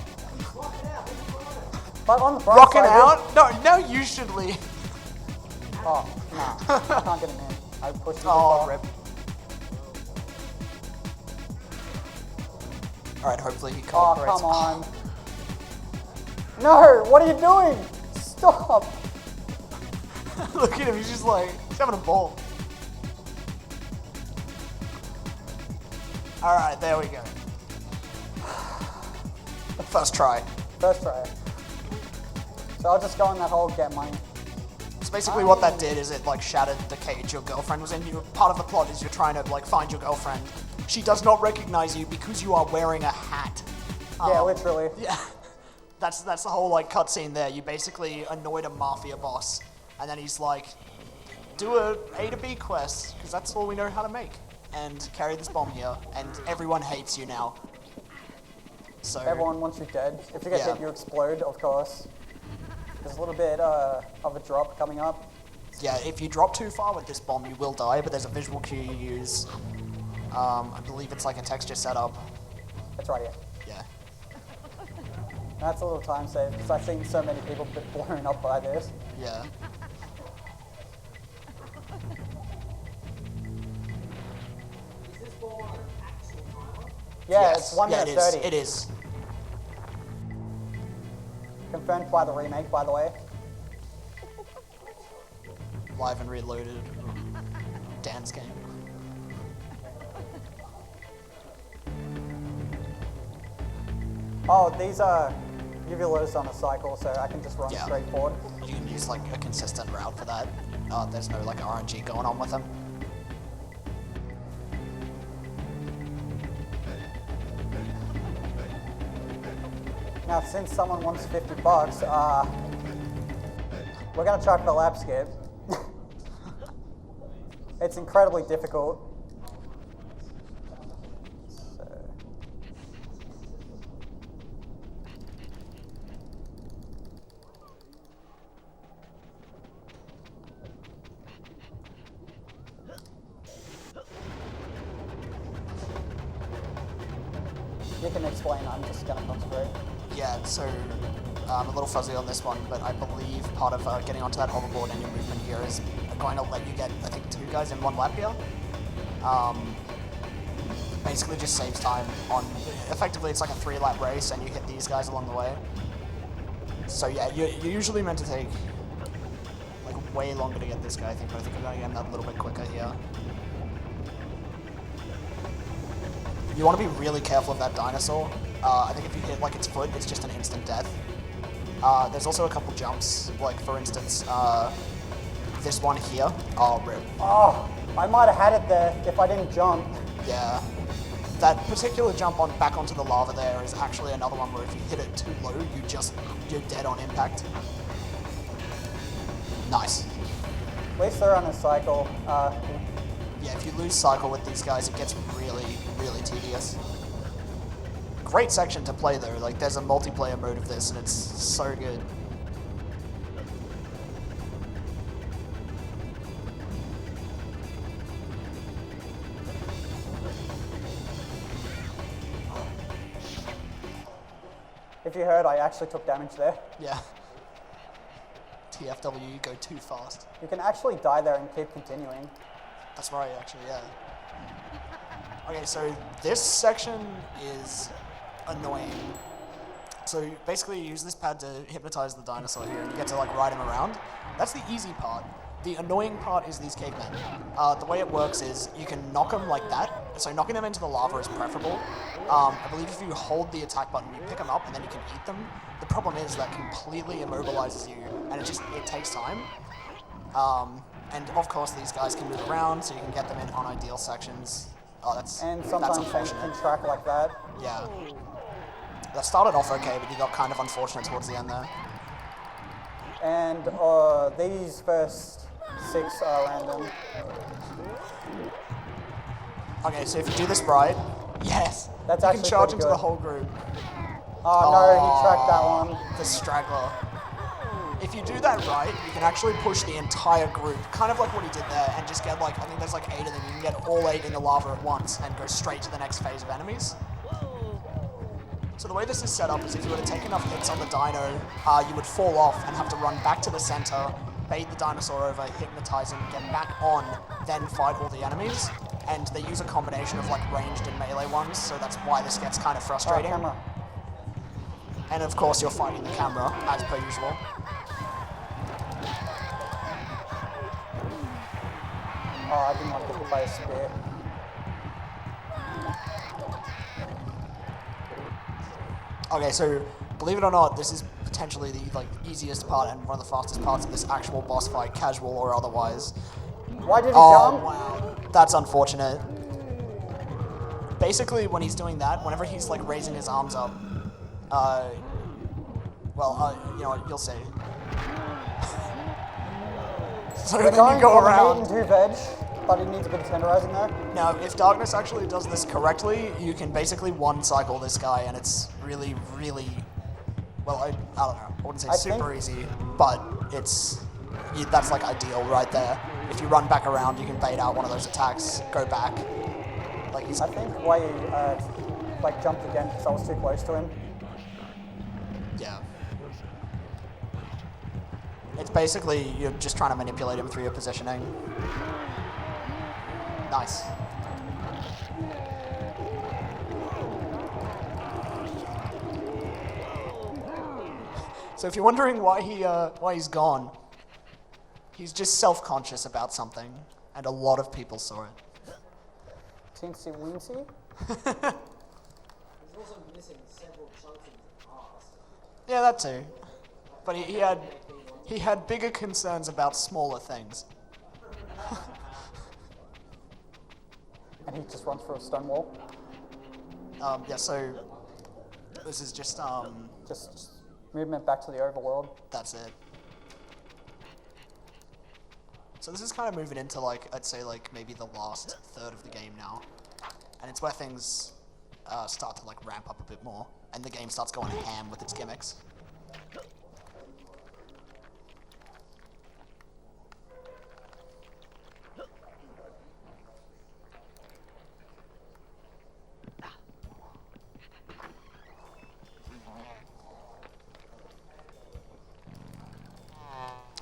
But on the bright Rocking side, out? No, you should leave. Oh, nah. I can't get him in. I pushed him too Oh, far. rip. Alright, hopefully he Oh, cooperates. come on. No, what are you doing? Stop. Look at him, he's just like, he's having a ball. Alright, there we go. First try. First try. So I'll just go in that hole, get money. So basically what that did is it like shattered the cage your girlfriend was in. Part of the plot is you're trying to like find your girlfriend. She does not recognize you because you are wearing a hat. Yeah, literally. Yeah. That's the whole like cutscene there. You basically annoyed a mafia boss, and then he's like, do a A to B quest, because that's all we know how to make. And carry this bomb here, and everyone hates you now. So Everyone wants you dead. If you get Yeah. hit, you explode, of course. There's a little bit of a drop coming up. yeah, if you drop too far with this bomb, you will die, but there's a visual cue you use. I believe it's like a texture setup. That's right here. Yeah. That's a little time save, because I've seen so many people get blown up by this. Yeah. Yeah, Yes. it's 1 yeah, minute it is. 30. It is. Confirmed by the remake, by the way. Live and Reloaded. Dan's game. Oh, these are uvulars on a cycle, so I can just run Yeah. straight forward. You can use like a consistent route for that. There's no like RNG going on with them. Now, since someone wants $50, we're gonna try for the lap skip. It's incredibly difficult. So. You can explain, I'm just gonna concentrate. Yeah, so I'm a little fuzzy on this one, but I believe part of getting onto that hoverboard and your movement here is going to let you get, I think, 2 guys in 1 lap here. basically just saves time on, effectively it's like a 3-lap race and you hit these guys along the way. So yeah, you're usually meant to take like way longer to get this guy, I think, but I think I'm going to get him a little bit quicker here. You want to be really careful of that dinosaur. I think if you hit like its foot, it's just an instant death. There's also a couple jumps, like for instance, this one here. Oh, rip. Oh, I might have had it there if I didn't jump. Yeah. That particular jump on back onto the lava there is actually another one where if you hit it too low, you're dead on impact. Nice. At least they're on a cycle. Yeah, if you lose cycle with these guys, it gets really, really tedious. Great section to play though, like there's a multiplayer mode of this and it's so good. If you heard, I actually took damage there. Yeah. TFW, you go too fast. You can actually die there and keep continuing. That's right, actually, yeah. Okay, so this section is annoying. So basically you use this pad to hypnotize the dinosaur here and you get to like ride him around. That's the easy part. The annoying part is these cavemen. The way it works is you can knock them like that. So knocking them into the lava is preferable. I believe if you hold the attack button, you pick them up and then you can eat them. The problem is that completely immobilizes you and it takes time. And of course these guys can move around so you can get them in unideal sections. Oh, that's sometimes they can track like that. Yeah. That started off okay, but you got kind of unfortunate towards the end there. And these first 6 are random. Okay, so if you do this right, yes, That's you actually can charge pretty into good. the whole group. Oh no, he tracked that one. The straggler. If you do that right, you can actually push the entire group, kind of like what he did there, and just get like, I think there's like 8 of them. You can get all 8 in the lava at once and go straight to the next phase of enemies. So the way this is set up is if you were to take enough hits on the dino, you would fall off and have to run back to the center, bait the dinosaur over, hypnotize him, get back on, then fight all the enemies. And they use a combination of like ranged and melee ones, so that's why this gets kind of frustrating. Camera. And of course you're fighting the camera, as per usual. Oh, I didn't want to get hit by a spear. Okay, so believe it or not, this is potentially the like easiest part and one of the fastest parts of this actual boss fight, casual or otherwise. Why did he Oh, jump? wow. That's unfortunate. Basically, when he's doing that, whenever he's like raising his arms up, you know what, you'll see. So We're then going you go for around. meat and 2 veg, but he needs a bit of tenderizing there. Now, if Darkness actually does this correctly, you can basically one-cycle this guy, and it's really, really, well, I don't know, I wouldn't say super easy, but that's like ideal right there. If you run back around, you can bait out one of those attacks, go back. Like he's, I think why he like jumped again because I was too close to him. yeah. It's basically, you're just trying to manipulate him through your positioning. Nice. So if you're wondering why he's gone, he's just self-conscious about something, and a lot of people saw it. Teensy weensy. He's also missing several chunks of his ass. Yeah, that too. But he had bigger concerns about smaller things. And he just runs through a stone wall. Yeah, so this is just Just movement back to the overworld. that's it. So this is kind of moving into like, I'd say like maybe the last third of the game now. And it's where things start to like ramp up a bit more. And the game starts going ham with its gimmicks.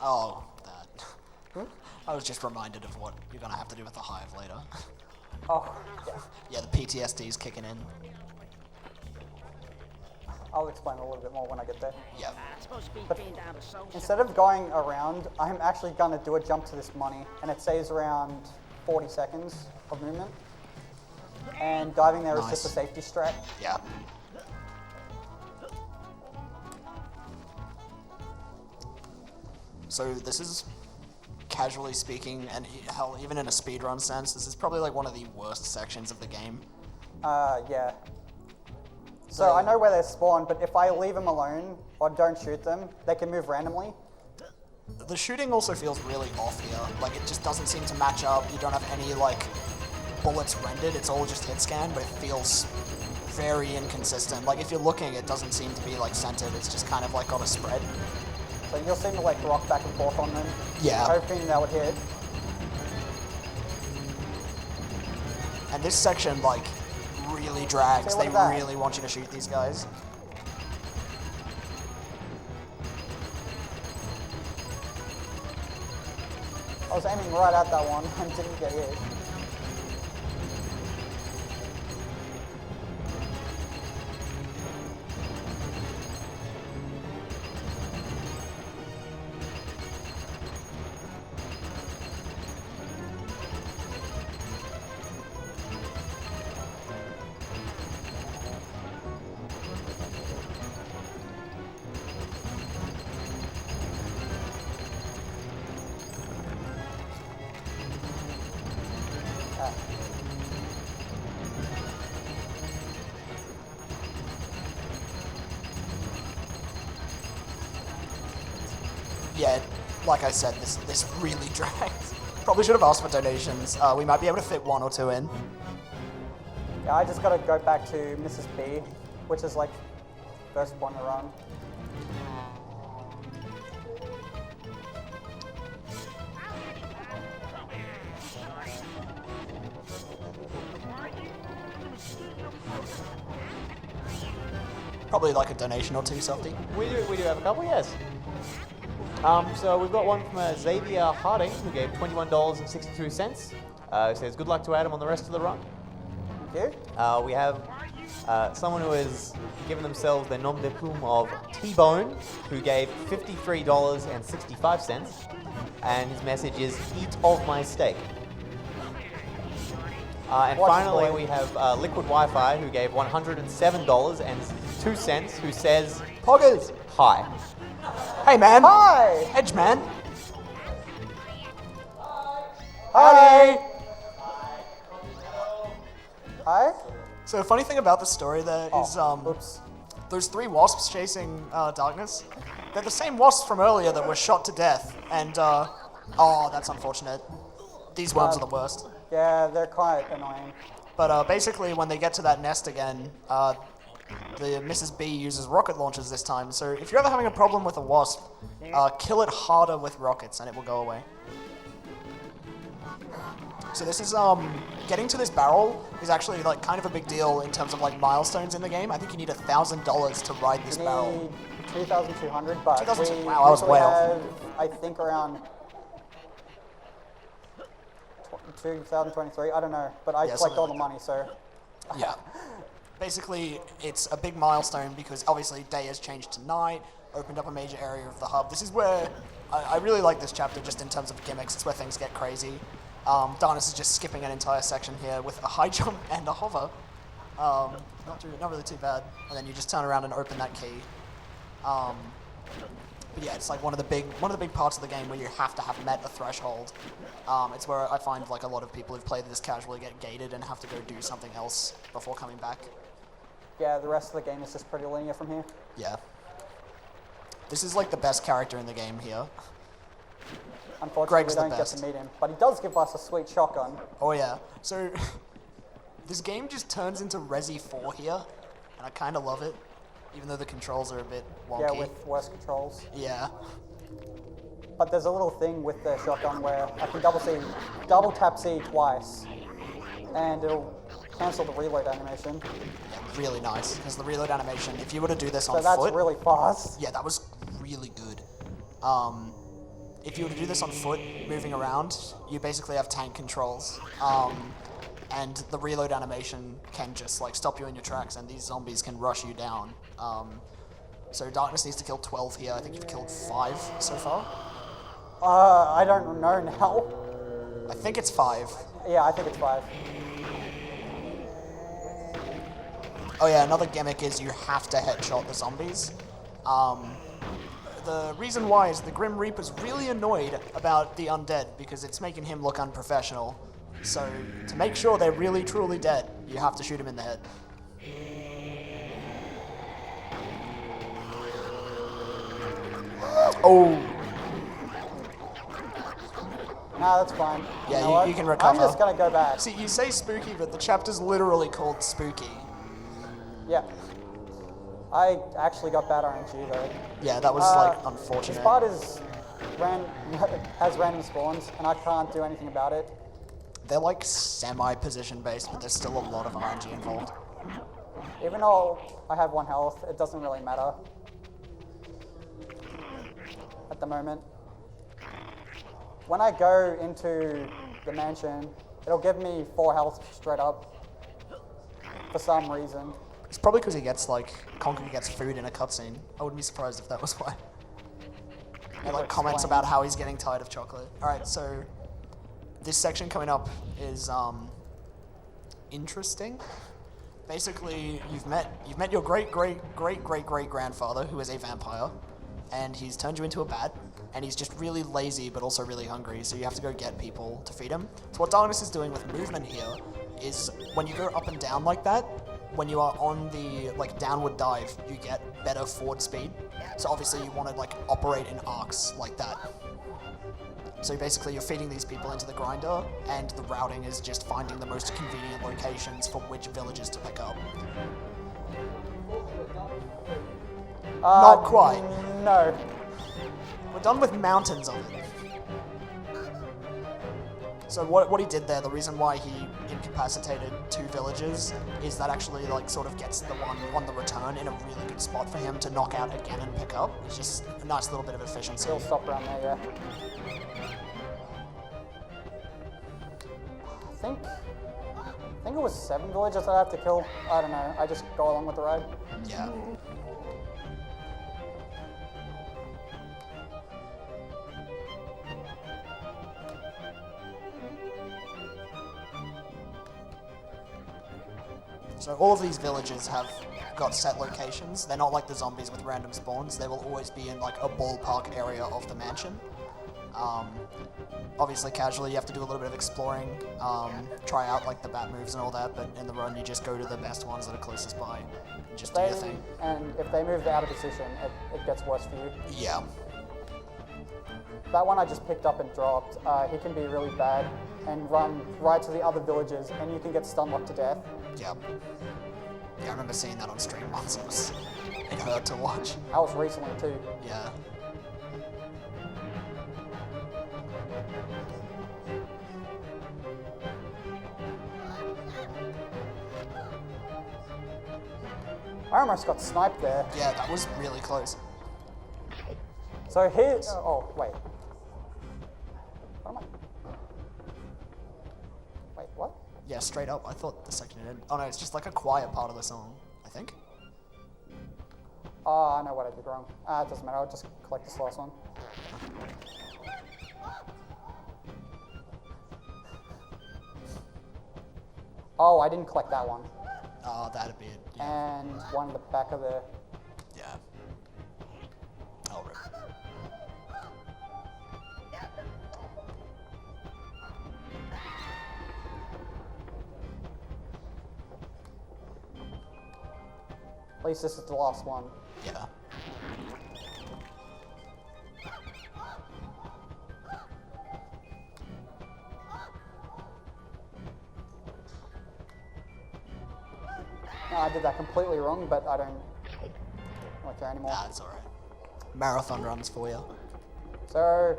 Oh, that. I was just reminded of what you're gonna have to do with the hive later. Oh, yeah. Yeah, the PTSD is kicking in. I'll explain a little bit more when I get there. Yeah. It's supposed to be But being down to social. instead of going around, I'm actually going to do a jump to this money, and it saves around 40 seconds of movement. And diving there is just a Nice. safety strat. Yeah. So this is, casually speaking, and hell, even in a speedrun sense, this is probably like one of the worst sections of the game. Yeah. So I know where they spawn, but if I leave them alone or don't shoot them, they can move randomly. The shooting also feels really off here. Like, it just doesn't seem to match up. You don't have any, like, bullets rendered. It's all just hit scan, but it feels very inconsistent. Like, if you're looking, it doesn't seem to be, like, centered. It's just kind of, like, got a spread. So you'll see me like rock back and forth on them, Yeah. hoping that would hit. And this section, like, really drags. See, look They at that. really want you to shoot these guys. I was aiming right at that one and didn't get hit. Yeah, like I said, this really drags. Probably should have asked for donations. We might be able to fit one or two in. Yeah, I just gotta go back to Mrs. B, which is like first point to run. Probably like a donation or two, Softy. We do have a couple, yes. So we've got one from Xavier Harding, who gave $21.62. Says good luck to Adam on the rest of the run. Thank you. We have someone who has given themselves the nom de plume of T-Bone, who gave $53.65, and his message is "Eat of my steak." And Watch finally, boy. we have Liquid Wi-Fi, who gave $107.02, who says, Poggers! "Hi." Hey man! Hi! Hedge man! Hi! Hi? So the funny thing about the story there is Oops. those three wasps chasing Darkness, they're the same wasps from earlier that were shot to death, and oh, that's unfortunate. These worms are the worst. Yeah, they're quite annoying. But basically, when they get to that nest again, the Mrs. B uses rocket launchers this time. So if you're ever having a problem with a wasp, kill it harder with rockets, and it will go away. So this is getting to this barrel is actually like kind of a big deal in terms of like milestones in the game. I think you need $1,000 to ride this We barrel. need 2,200, but 2,200, we wow, I was usually way off. have, I think, around 2023. I don't know, but I Yeah, collect all the something money, so Yeah. Basically, it's a big milestone because obviously day has changed to night, opened up a major area of the hub. This is where I really like this chapter just in terms of gimmicks. It's where things get crazy. Darkness is just skipping an entire section here with a high jump and a hover. Not really too bad. And then you just turn around and open that key. But yeah, it's like one of the big parts of the game where you have to have met a threshold. It's where I find like a lot of people who've played this casually get gated and have to go do something else before coming back. yeah, the rest of the game is just pretty linear from here. Yeah. This is like the best character in the game here. Unfortunately, Greg's we the don't get best. to meet him, but he does give us a sweet shotgun. Oh yeah. So this game just turns into Resi 4 here, and I kind of love it, even though the controls are a bit wonky. Yeah, with worse controls. Yeah. But there's a little thing with the shotgun where I can double tap C twice, and it'll cancel the reload animation. Really nice, because the reload animation, if you were to do this So on that's foot, really fast. yeah, that was really good. If you were to do this on foot, moving around, you basically have tank controls. and the reload animation can just like stop you in your tracks, and these zombies can rush you down. So Darkness needs to kill 12 here. I think you've killed 5 so far. I don't know now. I think it's 5. Yeah, I think it's 5. Oh yeah, another gimmick is you have to headshot the zombies. The reason why is the Grim Reaper's really annoyed about the undead because it's making him look unprofessional. So to make sure they're really truly dead, you have to shoot him in the head. Oh, Nah, that's fine. Yeah, know you- what? you can recover. I'm just gonna go back. see, you say spooky, but the chapter's literally called Spooky. Yeah. I actually got bad RNG though. Yeah, that was like unfortunate. This part is has random spawns, and I can't do anything about it. They're like semi-position based, but there's still a lot of RNG involved. Even though I have 1 health, it doesn't really matter at the moment. When I go into the mansion, it'll give me 4 health straight up for some reason. It's probably because he gets like Conker gets food in a cutscene. I wouldn't be surprised if that was why. And like comments Explain. about how he's getting tired of chocolate. All right, so this section coming up is interesting. Basically, you've met your great grandfather, who is a vampire, and he's turned you into a bat, and he's just really lazy but also really hungry. So you have to go get people to feed him. So what Darkness is doing with movement here is when you go up and down like that, when you are on the like downward dive, you get better forward speed. So obviously you want to like operate in arcs like that. So basically you're feeding these people into the grinder, and the routing is just finding the most convenient locations for which villages to pick up. Not quite. No. We're done with mountains of it. So what he did there, the reason why he incapacitated 2 villages is that actually like sort of gets the one on the return in a really good spot for him to knock out again and pick up. It's just a nice little bit of efficiency. It'll stop around there, yeah. I think it was 7 villagers I have to kill. I don't know. I just go along with the ride. Yeah. So all of these villages have got set locations. They're not like the zombies with random spawns. They will always be in like a ballpark area of the mansion. Obviously casually you have to do a little bit of exploring, try out like the bat moves and all that, but in the run you just go to the best ones that are closest by and just do your thing. And if they move out of position, it gets worse for you. Yeah. That one I just picked up and dropped. He can be really bad and run right to the other villages, and you can get stun locked to death. Yeah. Yeah, I remember seeing that on stream once. It hurt to watch. That was recently too. Yeah. I almost got sniped there. Yeah, that was really close. So here, oh wait. What am I? Wait, what? Yeah, straight up. I thought the section ended. Oh no, it's just like a quiet part of the song, I think. Oh, I know what I did wrong. It doesn't matter, I'll just collect this last one. Oh, I didn't collect that one. Oh, that'd be it. Yeah. And one in the back of the... Yeah. Oh, rip. At least this is the last one. Yeah. No, I did that completely wrong, but I don't care anymore. Nah, it's alright. Marathon runs for you. So,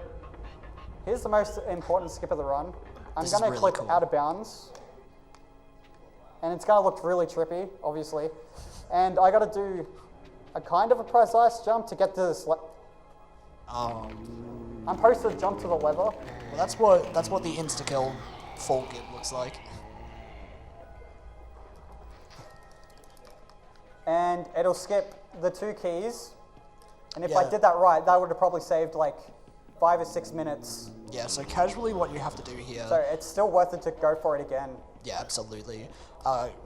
here's the most important skip of the run. I'm This is going to really click cool. out of bounds. And it's going to look really trippy, obviously. And I got to do a kind of a precise jump to get to this. Oh. I'm supposed to jump to the lever. Well, that's what the insta-kill full gib looks like. and it'll skip the 2 keys. And if Yeah. I did that right, that would have probably saved like 5 or 6 minutes. Yeah, so casually what you have to do here... So it's still worth it to go for it again. Yeah, absolutely.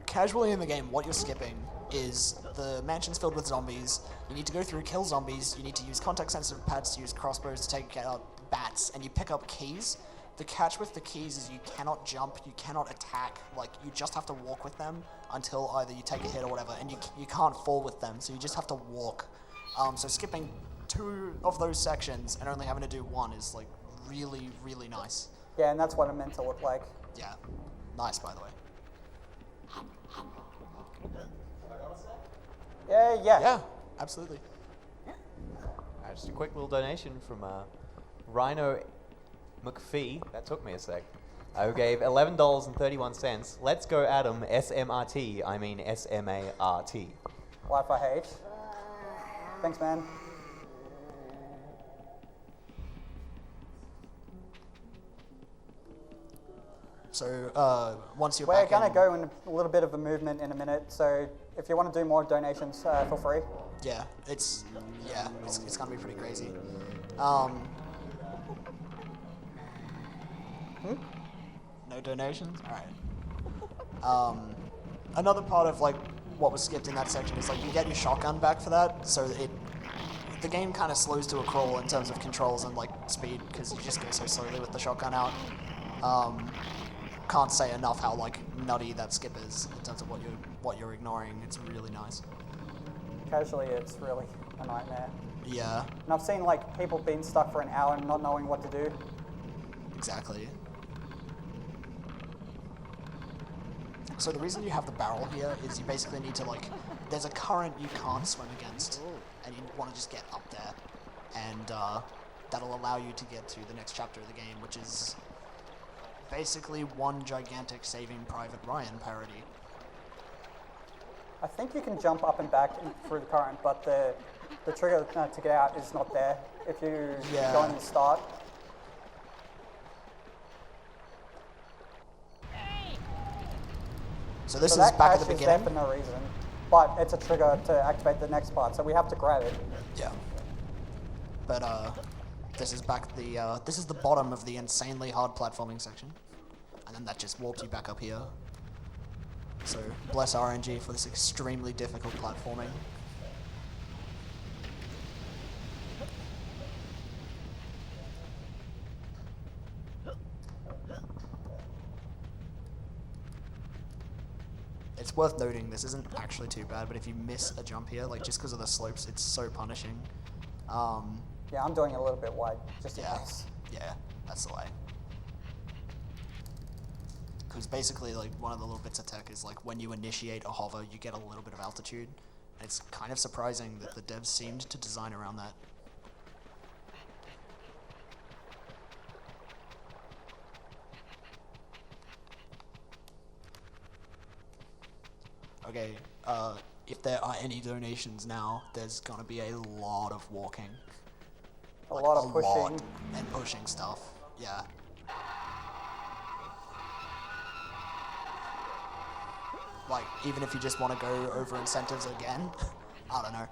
Casually in the game, what you're skipping is the mansion's filled with zombies. You need to go through, kill zombies. You need to use contact-sensitive pads to use crossbows to take out bats, and you pick up keys. The catch with the keys is you cannot jump, you cannot attack. Like, you just have to walk with them until either you take a hit or whatever, and you can't fall with them, so you just have to walk. So skipping 2 of those sections and only having to do 1 is like really, really nice. Yeah, and that's what it meant to look like. Yeah, nice by the way. Yeah. Yeah, absolutely. Just a quick little donation from Rhino McPhee. That took me a sec. Who gave $11.31. Let's go, Adam. SMRT. I mean SMART. Wi-Fi H. Thanks, man. So once you're We're back going to in, go in a little bit of a movement in a minute, so if you want to do more donations, feel free. yeah, it's gonna be pretty crazy. No donations. All right. Another part of like what was skipped in that section is like you get your shotgun back for that, so the game kind of slows to a crawl in terms of controls and like speed because you just go so slowly with the shotgun out. Can't say enough how like nutty that skip is in terms of what you're ignoring. It's really nice. Casually, it's really a nightmare. Yeah, And I've seen like people being stuck for an hour and not knowing what to do. exactly. So the reason you have the barrel here is you basically need to like, there's a current you can't swim against, and you want to just get up there, and that'll allow you to get to the next chapter of the game, which is basically one gigantic Saving Private Ryan parody. I think you can jump up and back through the current, but the trigger to get out is not there if you Yeah. go in the start. So this So is that back at the cache is there beginning. for no reason, but it's a trigger to activate the next part, so we have to grab it. Yeah. But this is this is the bottom of the insanely hard platforming section, and then that just warps you back up here. So bless RNG for this extremely difficult platforming. It's worth noting this isn't actually too bad, but if you miss a jump here, like just because of the slopes, it's so punishing. Yeah, I'm doing it a little bit wide, just in Yeah, case. yeah, that's the way. Because basically, like, one of the little bits of tech is, like, when you initiate a hover, you get a little bit of altitude. And it's kind of surprising that the devs seemed to design around that. Okay, if there are any donations now, there's gonna be a lot of walking. A lot of pushing. Lot and pushing stuff, yeah. Like, even if you just want to go over incentives again, I don't know.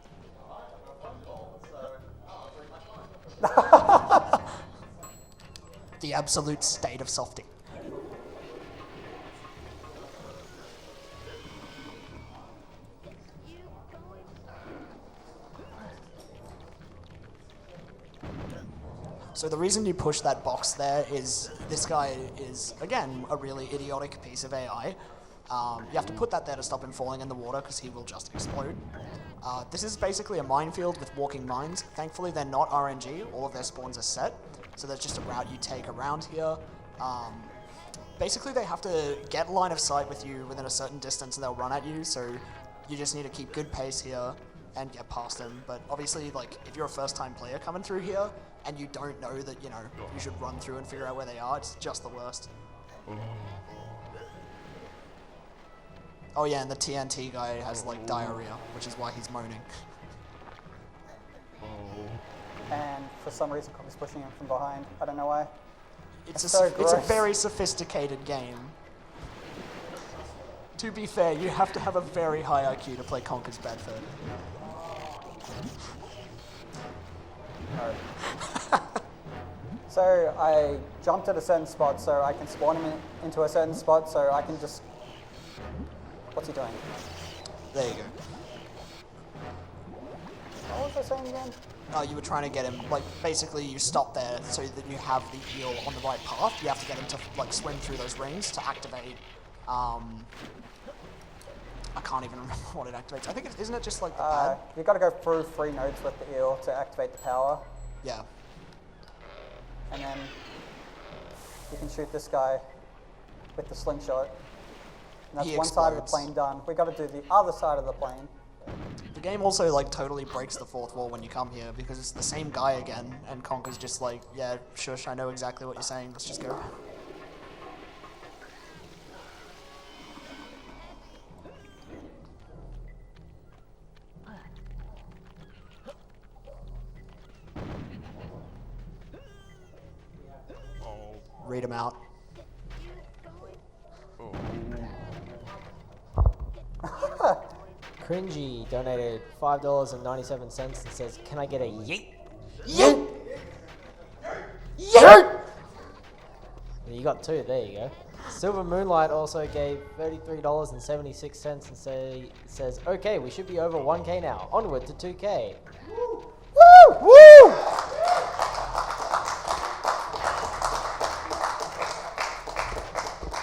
The absolute state of softing. So the reason you push that box there is this guy is, again, a really idiotic piece of AI. You have to put that there to stop him falling in the water because he will just explode. This is basically a minefield with walking mines. Thankfully, they're not RNG. All of their spawns are set. So there's just a route you take around here. Basically, they have to get line of sight with you within a certain distance and they'll run at you. So you just need to keep good pace here and get past them. But obviously, like, if you're a first-time player coming through here and you don't know that, you know, you should run through and figure out where they are, it's just the worst. Oh yeah, and the TNT guy has, like, diarrhea, which is why he's moaning. And for some reason, Conker's pushing him from behind. I don't know why. It's That's so it's a gross. very sophisticated game. To be fair, you have to have a very high IQ to play Conker's Bedford. So I jumped at a certain spot so I can spawn him into a certain spot so I can just... What's he doing? There you go. What was I saying again? You were trying to get him, like, basically you stop there so that you have the eel on the right path. You have to get him to, like, swim through those rings to activate, I can't even remember what it activates. I think isn't it just, like, the pad? You've got to go through 3 nodes with the eel to activate the power. Yeah. And then you can shoot this guy with the slingshot. And that's He one side of the explodes. plane done. We've got to do the other side of the plane. The game also, like, totally breaks the fourth wall when you come here because it's the same guy again, and Conker's just like, yeah, shush, I know exactly what you're saying, let's just go. Read him out. Cringy donated $5.97 and says, "Can I get a yeet?" Yeet! Yeet! You got 2. There you go. Silver Moonlight also gave $33.76 and says, "Okay, we should be over 1K now. Onward to 2K." Woo! Woo!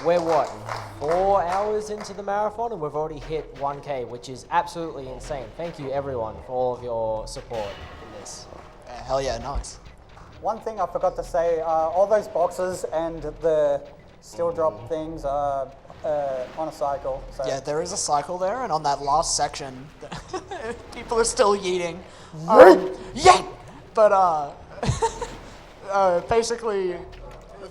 We're what, 4 hours into the marathon and we've already hit 1K, which is absolutely insane. Thank you everyone for all of your support in this. Hell yeah, nice. One thing I forgot to say, all those boxes and the steel drop things are on a cycle. So Yeah, there is a cycle there, and on that last section, people are still yeeting. Yeet! But, basically,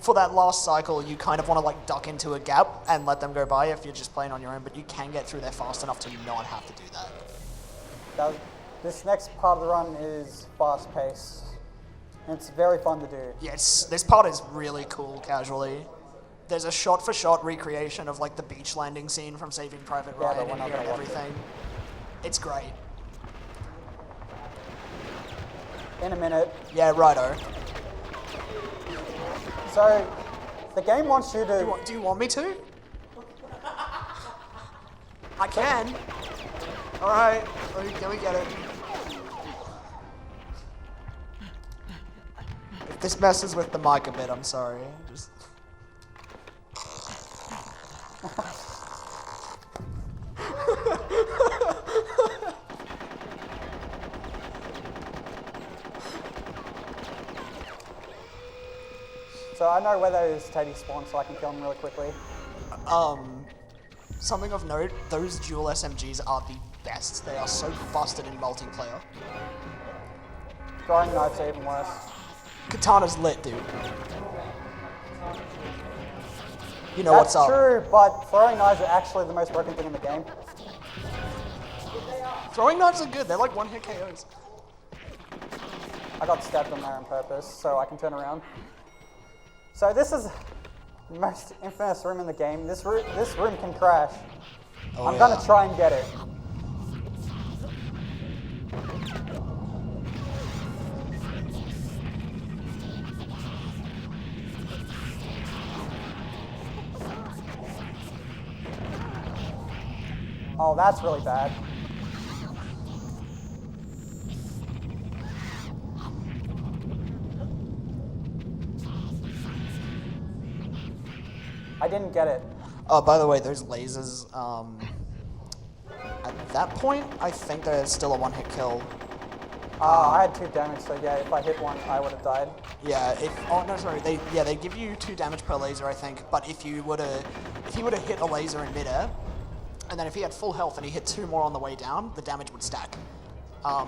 for that last cycle, you kind of want to, like, duck into a gap and let them go by if you're just playing on your own, but you can get through there fast enough to not have to do that. this next part of the run is fast paced. It's very fun to do. Yes, this part is really cool, casually. There's a shot-for-shot recreation of, like, the beach landing scene from Saving Private Yeah, but Ryan we're in not here and gonna watch it. everything. It's great. In a minute. Yeah, righto. So the game wants you to... Do you want me to? I can. Alright, let me get it. If this messes with the mic a bit, I'm sorry. Just... So I know where those Teddy spawn so I can kill them really quickly. Something of note, those dual SMGs are the best. They are so busted in multiplayer. Throwing knives are even worse. Katana's lit, dude. You know what's up. That's true, but throwing knives are actually the most broken thing in the game. Throwing knives are good. They're like one-hit KOs. I got stabbed on there on purpose so I can turn around. So this is the most infamous room in the game. This room can crash. Oh, I'm gonna try and get it. Oh, that's really bad. I didn't get it. Oh, by the way, those lasers, at that point, I think there's still a one-hit kill. I had 2 damage, so yeah, if I hit one, I would have died. Yeah, they give you 2 damage per laser, I think, but if you were to hit a laser in midair, and then if he had full health and he hit 2 more on the way down, the damage would stack.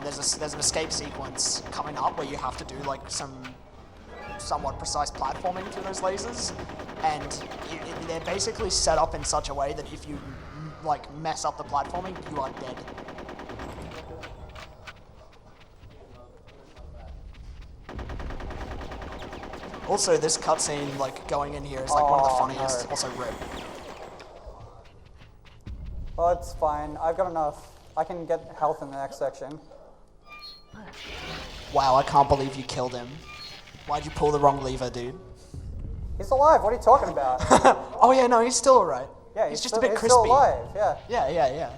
There's an escape sequence coming up where you have to do, like, some somewhat precise platforming through those lasers, and they're basically set up in such a way that if you, like, mess up the platforming, you are dead. Also, this cutscene, like, going in here is like one of the Oh, funniest. no. Also, rip. Well, it's fine. I've got enough. I can get health in the next section. Wow, I can't believe you killed him. Why'd you pull the wrong lever, dude? He's alive. What are you talking about? Oh yeah, no, he's still alright. Yeah, he's just still, a bit he's crispy. still alive. Yeah. Yeah.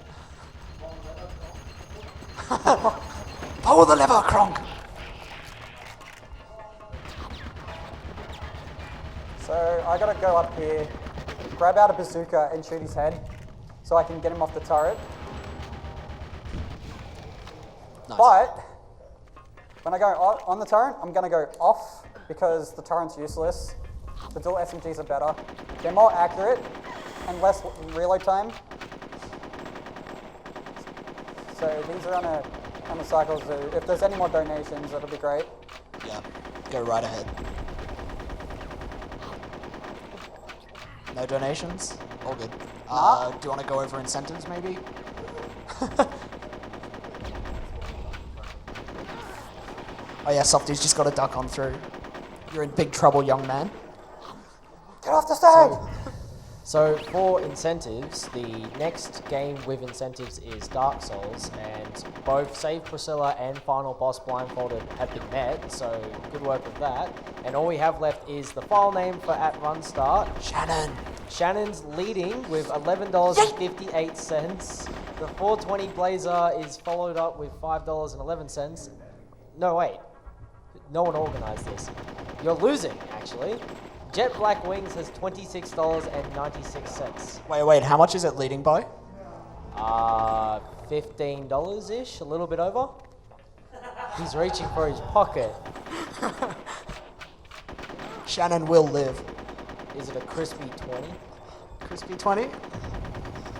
Pull the lever, Kronk! So I gotta go up here, grab out a bazooka and shoot his head, so I can get him off the turret. Nice. But when I go on the turret, I'm gonna go off because the turret's useless. The dual SMGs are better. They're more accurate and less reload time. So these are on a cycle zoo. If there's any more donations, that'll be great. Yeah, go right ahead. No donations? All good. Nah. Do you want to go over incentives, maybe? Oh yeah, Softy's just got to duck on through. You're in big trouble, young man. Get off the stage! So for incentives, the next game with incentives is Dark Souls, and both Save Priscilla and Final Boss Blindfolded have been met, so good work with that. And all we have left is the file name for at run start. Shannon. Shannon's leading with $11.58. The 420 Blazer is followed up with $5.11. No, wait. No one organized this. You're losing, actually. Jet Black Wings has $26.96. Wait, how much is it leading by? $15-ish, a little bit over. He's reaching for his pocket. Shannon will live. Is it a crispy 20? Crispy 20?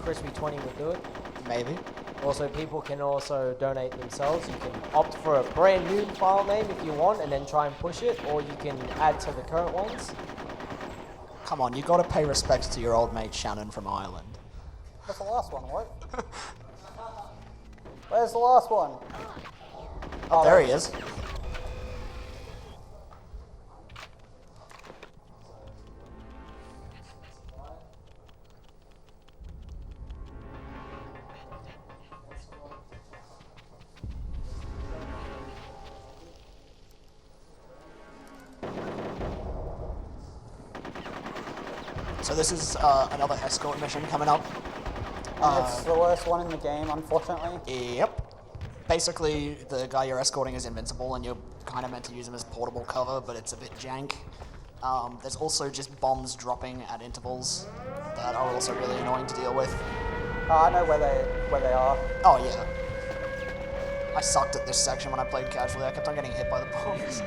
Crispy 20 would do it. Maybe. Also, people can also donate themselves. You can opt for a brand new file name if you want and then try and push it, or you can add to the current ones. Come on, you got to pay respects to your old mate Shannon from Ireland. That's the last one, what? Where's the last one? Oh, there he is. So this is another escort mission coming up. It's the worst one in the game, unfortunately. Yep. Basically, the guy you're escorting is invincible, and you're kind of meant to use him as portable cover, but it's a bit jank. There's also just bombs dropping at intervals that are also really annoying to deal with. I know where they are. Oh yeah. I sucked at this section when I played casually. I kept on getting hit by the bombs.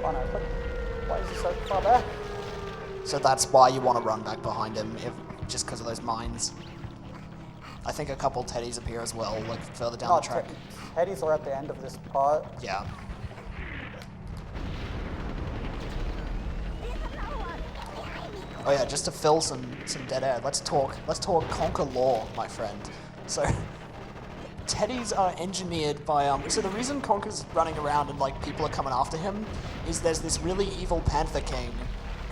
Oh no, but why is he so far back? So that's why you want to run back behind him, just because of those mines. I think a couple teddies appear as well, like further down the track. Teddies are at the end of this part. Yeah. Oh yeah, just to fill some dead air. Let's talk Conker lore, my friend. So teddies are engineered by so the reason Conker's running around and like people are coming after him is there's this really evil Panther King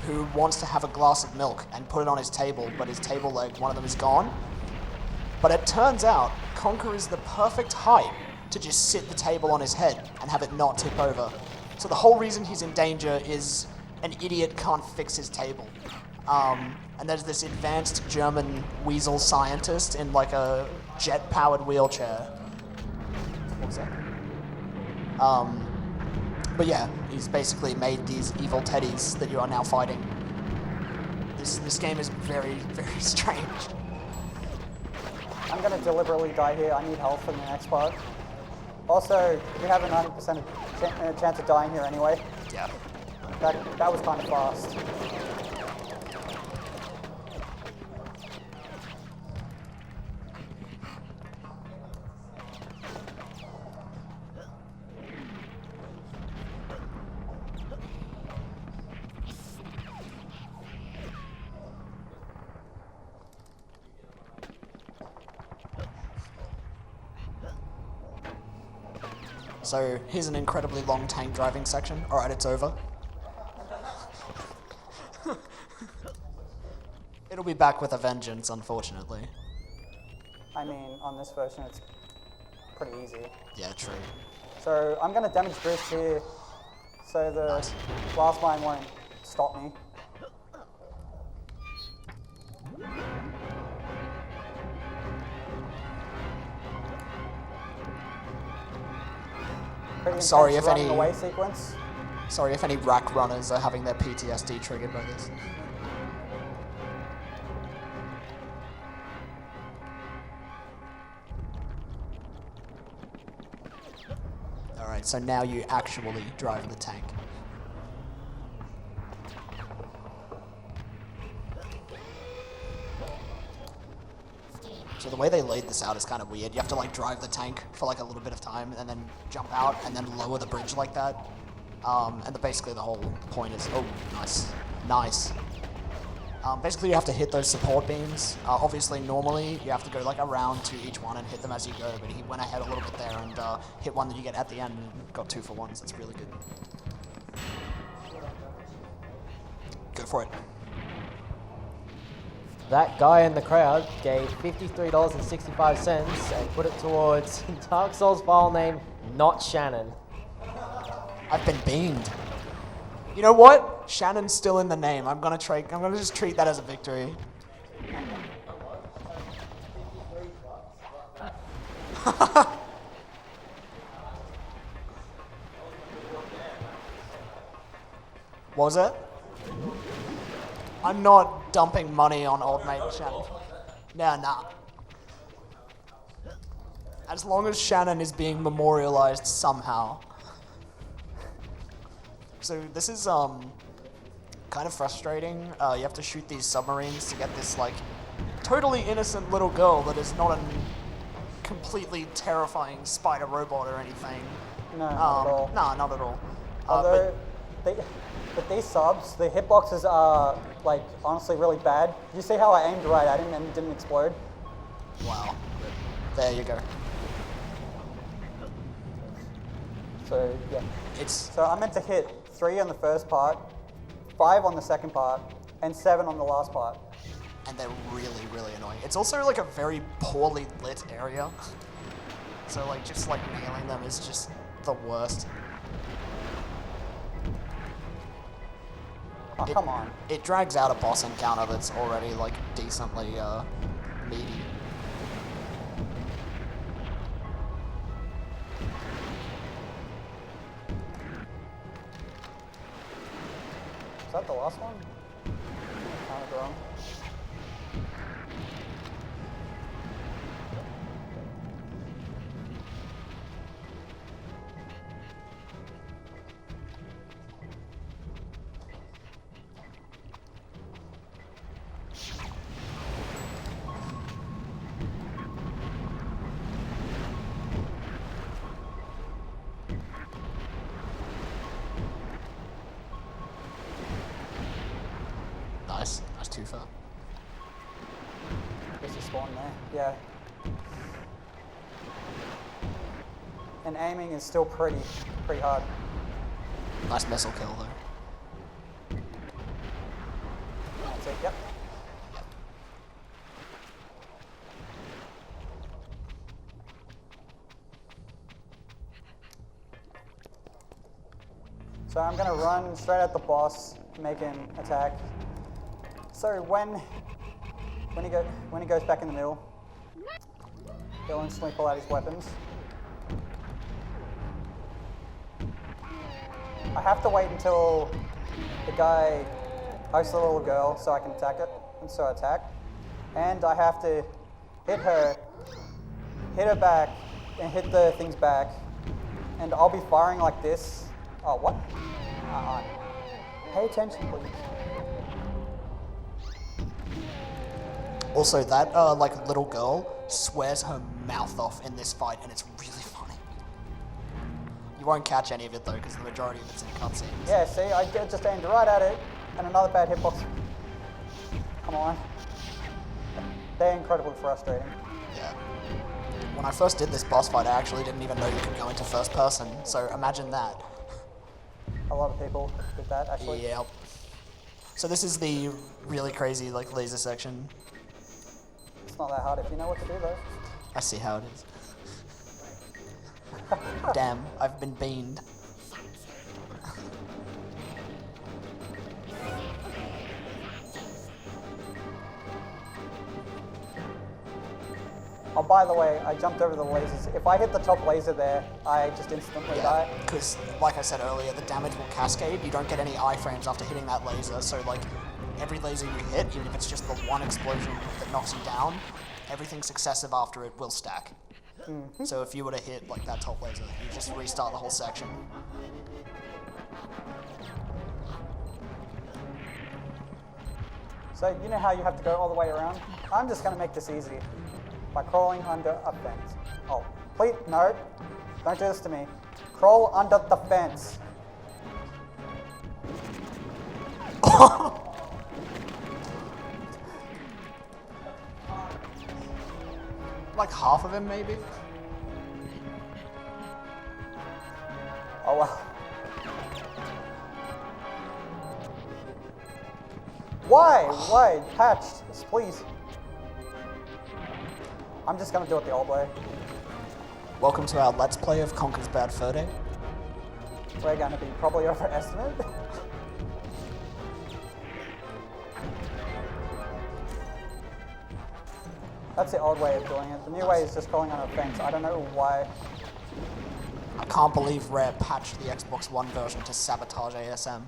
who wants to have a glass of milk and put it on his table, but his table leg, one of them is gone. But it turns out Conker is the perfect height to just sit the table on his head and have it not tip over. So the whole reason he's in danger is an idiot can't fix his table. And there's this advanced German weasel scientist in like a jet-powered wheelchair. What was that? But yeah, he's basically made these evil teddies that you are now fighting. This game is very, very strange. I'm gonna deliberately die here. I need help in the next part. Also, we have a 90% chance of dying here anyway. Yeah. That was kind of fast. So here's an incredibly long tank driving section. Alright, it's over. It It'll be back with a vengeance, unfortunately. I mean, on this version, it's pretty easy. Yeah, true. So I'm going to damage boost here, so the Nice. last mine won't stop me. Pretty sorry intense if running any- away sequence. Sorry if any rack runners are having their PTSD triggered by this. Alright, so now you actually drive the tank. So the way they laid this out is kind of weird. You have to like drive the tank for like a little bit of time and then jump out and then lower the bridge like that. Basically the whole point is, oh, nice, nice. Basically you have to hit those support beams. Obviously normally you have to go like around to each one and hit them as you go, but he went ahead a little bit there and hit one that you get at the end and got 2 for 1s. That's really good. Go for it. That guy in the crowd gave $53.65 and put it towards Dark Souls file name not Shannon. I've been beamed. You know what? Shannon's still in the name. I'm gonna just treat that as a victory. What was it? I'm not dumping money on old mate Shannon. Nah. As long as Shannon is being memorialized somehow. So this is kind of frustrating. You have to shoot these submarines to get this like totally innocent little girl that is not a completely terrifying spider robot or anything. No, not at all. Nah, not at all. Although, with these subs, the hitboxes are, like, honestly really bad. You see how I aimed right at him and it didn't explode? Wow. There you go. So, yeah. It's So I meant to hit 3 on the first part, 5 on the second part, and 7 on the last part. and they're really, really annoying. It's also like a very poorly lit area. So like just like nailing them is just the worst. Oh, come on. It drags out a boss encounter that's already like decently meaty. Is that the last one? Kind of wrong. Nice. That's too far. There's a spawn there. Yeah. And aiming is still pretty hard. Nice missile kill though. That's it, yep. So I'm gonna run straight at the boss, make him attack. So when he goes back in the middle, he'll instantly pull out his weapons. I have to wait until the guy pokes the little girl so I can attack it, and so I attack. And I have to hit her back, and hit the things back. And I'll be firing like this. Oh, what? Pay attention, please. Also, that like little girl swears her mouth off in this fight, and it's really funny. You won't catch any of it though, because the majority of it's in cutscenes. Yeah, see, I just aimed right at it, and another bad hitbox. Come on. They're incredibly frustrating. Yeah. When I first did this boss fight, I actually didn't even know you could go into first person. So imagine that. A lot of people did that, actually. Yep. So this is the really crazy like laser section. It's not that hard if you know what to do though. I see how it is. Damn, I've been beamed. Oh, by the way, I jumped over the lasers. If I hit the top laser there, I just instantly die. Because, like I said earlier, the damage will cascade. You don't get any iframes after hitting that laser, so like every laser you hit, even if it's just the one explosion that knocks you down, everything successive after it will stack. So if you were to hit like that top laser, you just restart the whole section. So you know how you have to go all the way around? I'm just going to make this easy by crawling under a fence. Oh, please, no, don't do this to me. Crawl under the fence. Like half of him, maybe? Oh well. Why? Why? Patched, please. I'm just gonna do it the old way. Welcome to our Let's Play of Conker's Bad Fur Day. We're gonna be probably overestimated. That's the old way of doing it. The new way is just crawling on a fence. I don't know why. I can't believe Rare patched the Xbox One version to sabotage ASM.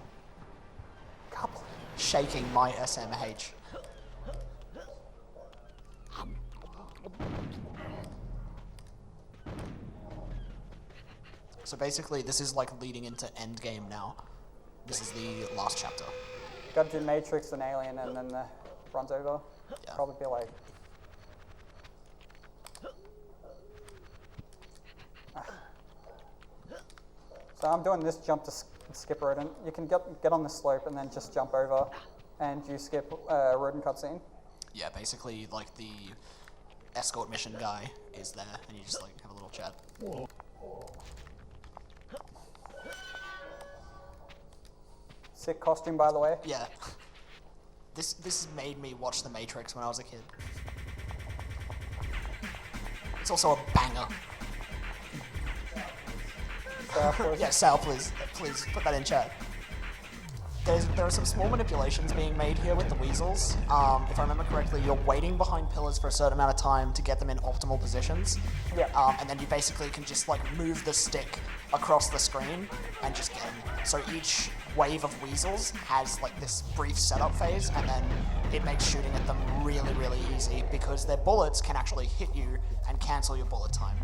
Couple. Shaking my SMH. So basically, this is like leading into Endgame now. This is the last chapter. Gotta do Matrix and Alien and then the runs over. Yeah. Probably be like. So I'm doing this jump to skip rodent. You can get on the slope and then just jump over, and you skip rodent cutscene. Yeah, basically, like the escort mission guy is there, and you just like have a little chat. Sick costume, by the way. Yeah. This made me watch The Matrix when I was a kid. It's also a banger. So afterwards- Yeah, Sal, please put that in chat. There are some small manipulations being made here with the weasels. If I remember correctly, you're waiting behind pillars for a certain amount of time to get them in optimal positions. Yeah. And then you basically can just like move the stick across the screen and just get them. So each wave of weasels has like this brief setup phase, and then it makes shooting at them really, really easy because their bullets can actually hit you and cancel your bullet time.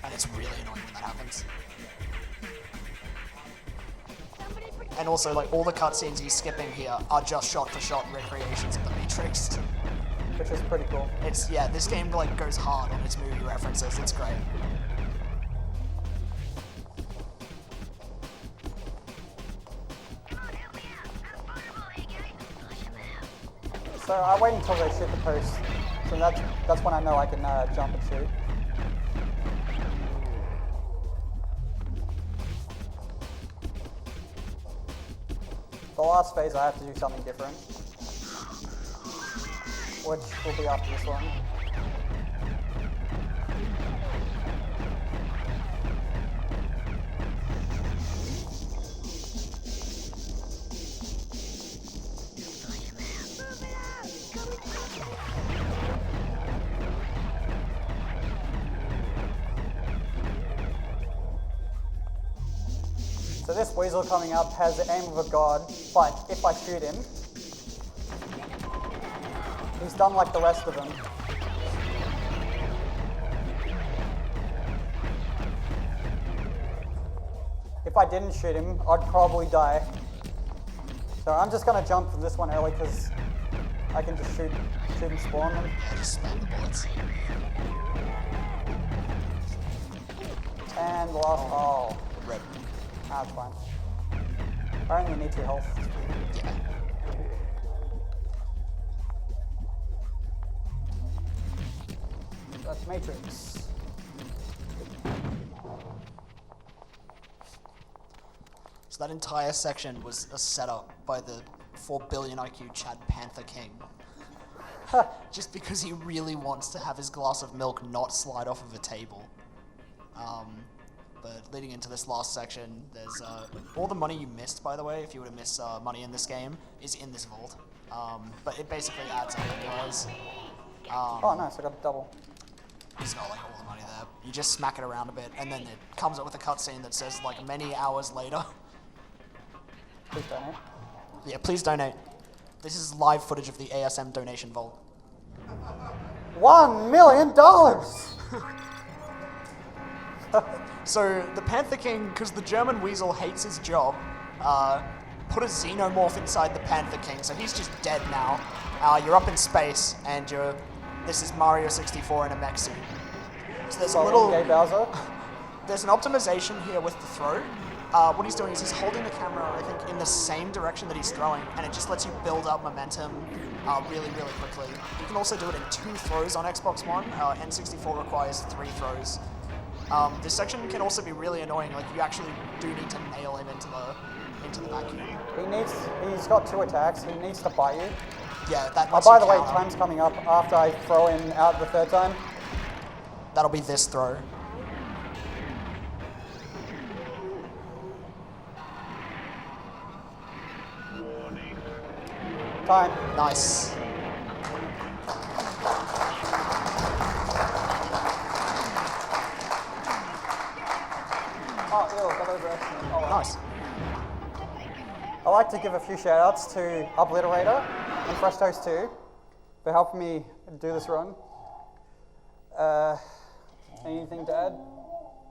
And it's really annoying when that happens. And also, like, all the cutscenes he's skipping here are just shot-for-shot recreations of The Matrix. which is pretty cool. It's, yeah, this game, like, goes hard on its movie references. It's great. So I wait until they shoot the post. So that's when I know I can jump and shoot. The last phase I have to do something different, which will be after this one. So this weasel coming up has the aim of a god, but if I shoot him, he's done like the rest of them. If I didn't shoot him, I'd probably die. So I'm just gonna jump for this one early because I can just shoot and spawn them. Yeah, just spam the bullets. And the last, oh, Rip. that's fine. I only need 2 health. Yeah. That's Matrix. So that entire section was a setup by the 4 billion IQ Chad Panther King. Just because he really wants to have his glass of milk not slide off of a table. But leading into this last section, there's all the money you missed, by the way, if you were to miss money in this game, is in this vault. But it basically adds up anyways. Oh, nice, I got a double. It's not like all the money there. You just smack it around a bit, and then it comes up with a cutscene that says, like, many hours later. Please donate. Yeah, please donate. This is live footage of the ASM donation vault. $1 million! So, the Panther King, because the German weasel hates his job, put a xenomorph inside the Panther King, so he's just dead now. You're up in space, and this is Mario 64 in a mech suit. So there's a little... Gay Bowser. There's an optimization here with the throw. What he's doing is he's holding the camera, I think, in the same direction that he's throwing, and it just lets you build up momentum really, really quickly. You can also do it in 2 throws on Xbox One. N64 requires 3 throws. This section can also be really annoying. Like, you actually do need to nail him into the vacuum. He's got 2 attacks. He needs to bite you. Yeah, that. Oh, by the way, time's coming up after I throw him out the 3rd time. That'll be this throw. Time. Nice. Oh, ew, got over accident. Oh, well. Nice. I'd like to give a few shout outs to Obliterator and Fresh Toast 2 for helping me do this run. Anything to add?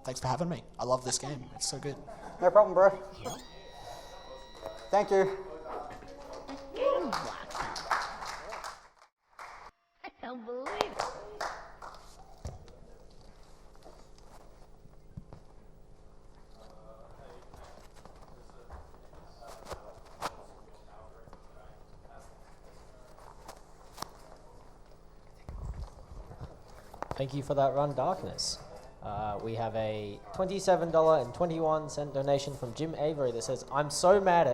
Thanks for having me. I love this game. It's so good. No problem, bro. Thank you. I don't believe it. Thank you for that run, Darkness. We have a $27.21 donation from Jim Avery that says, I'm so mad at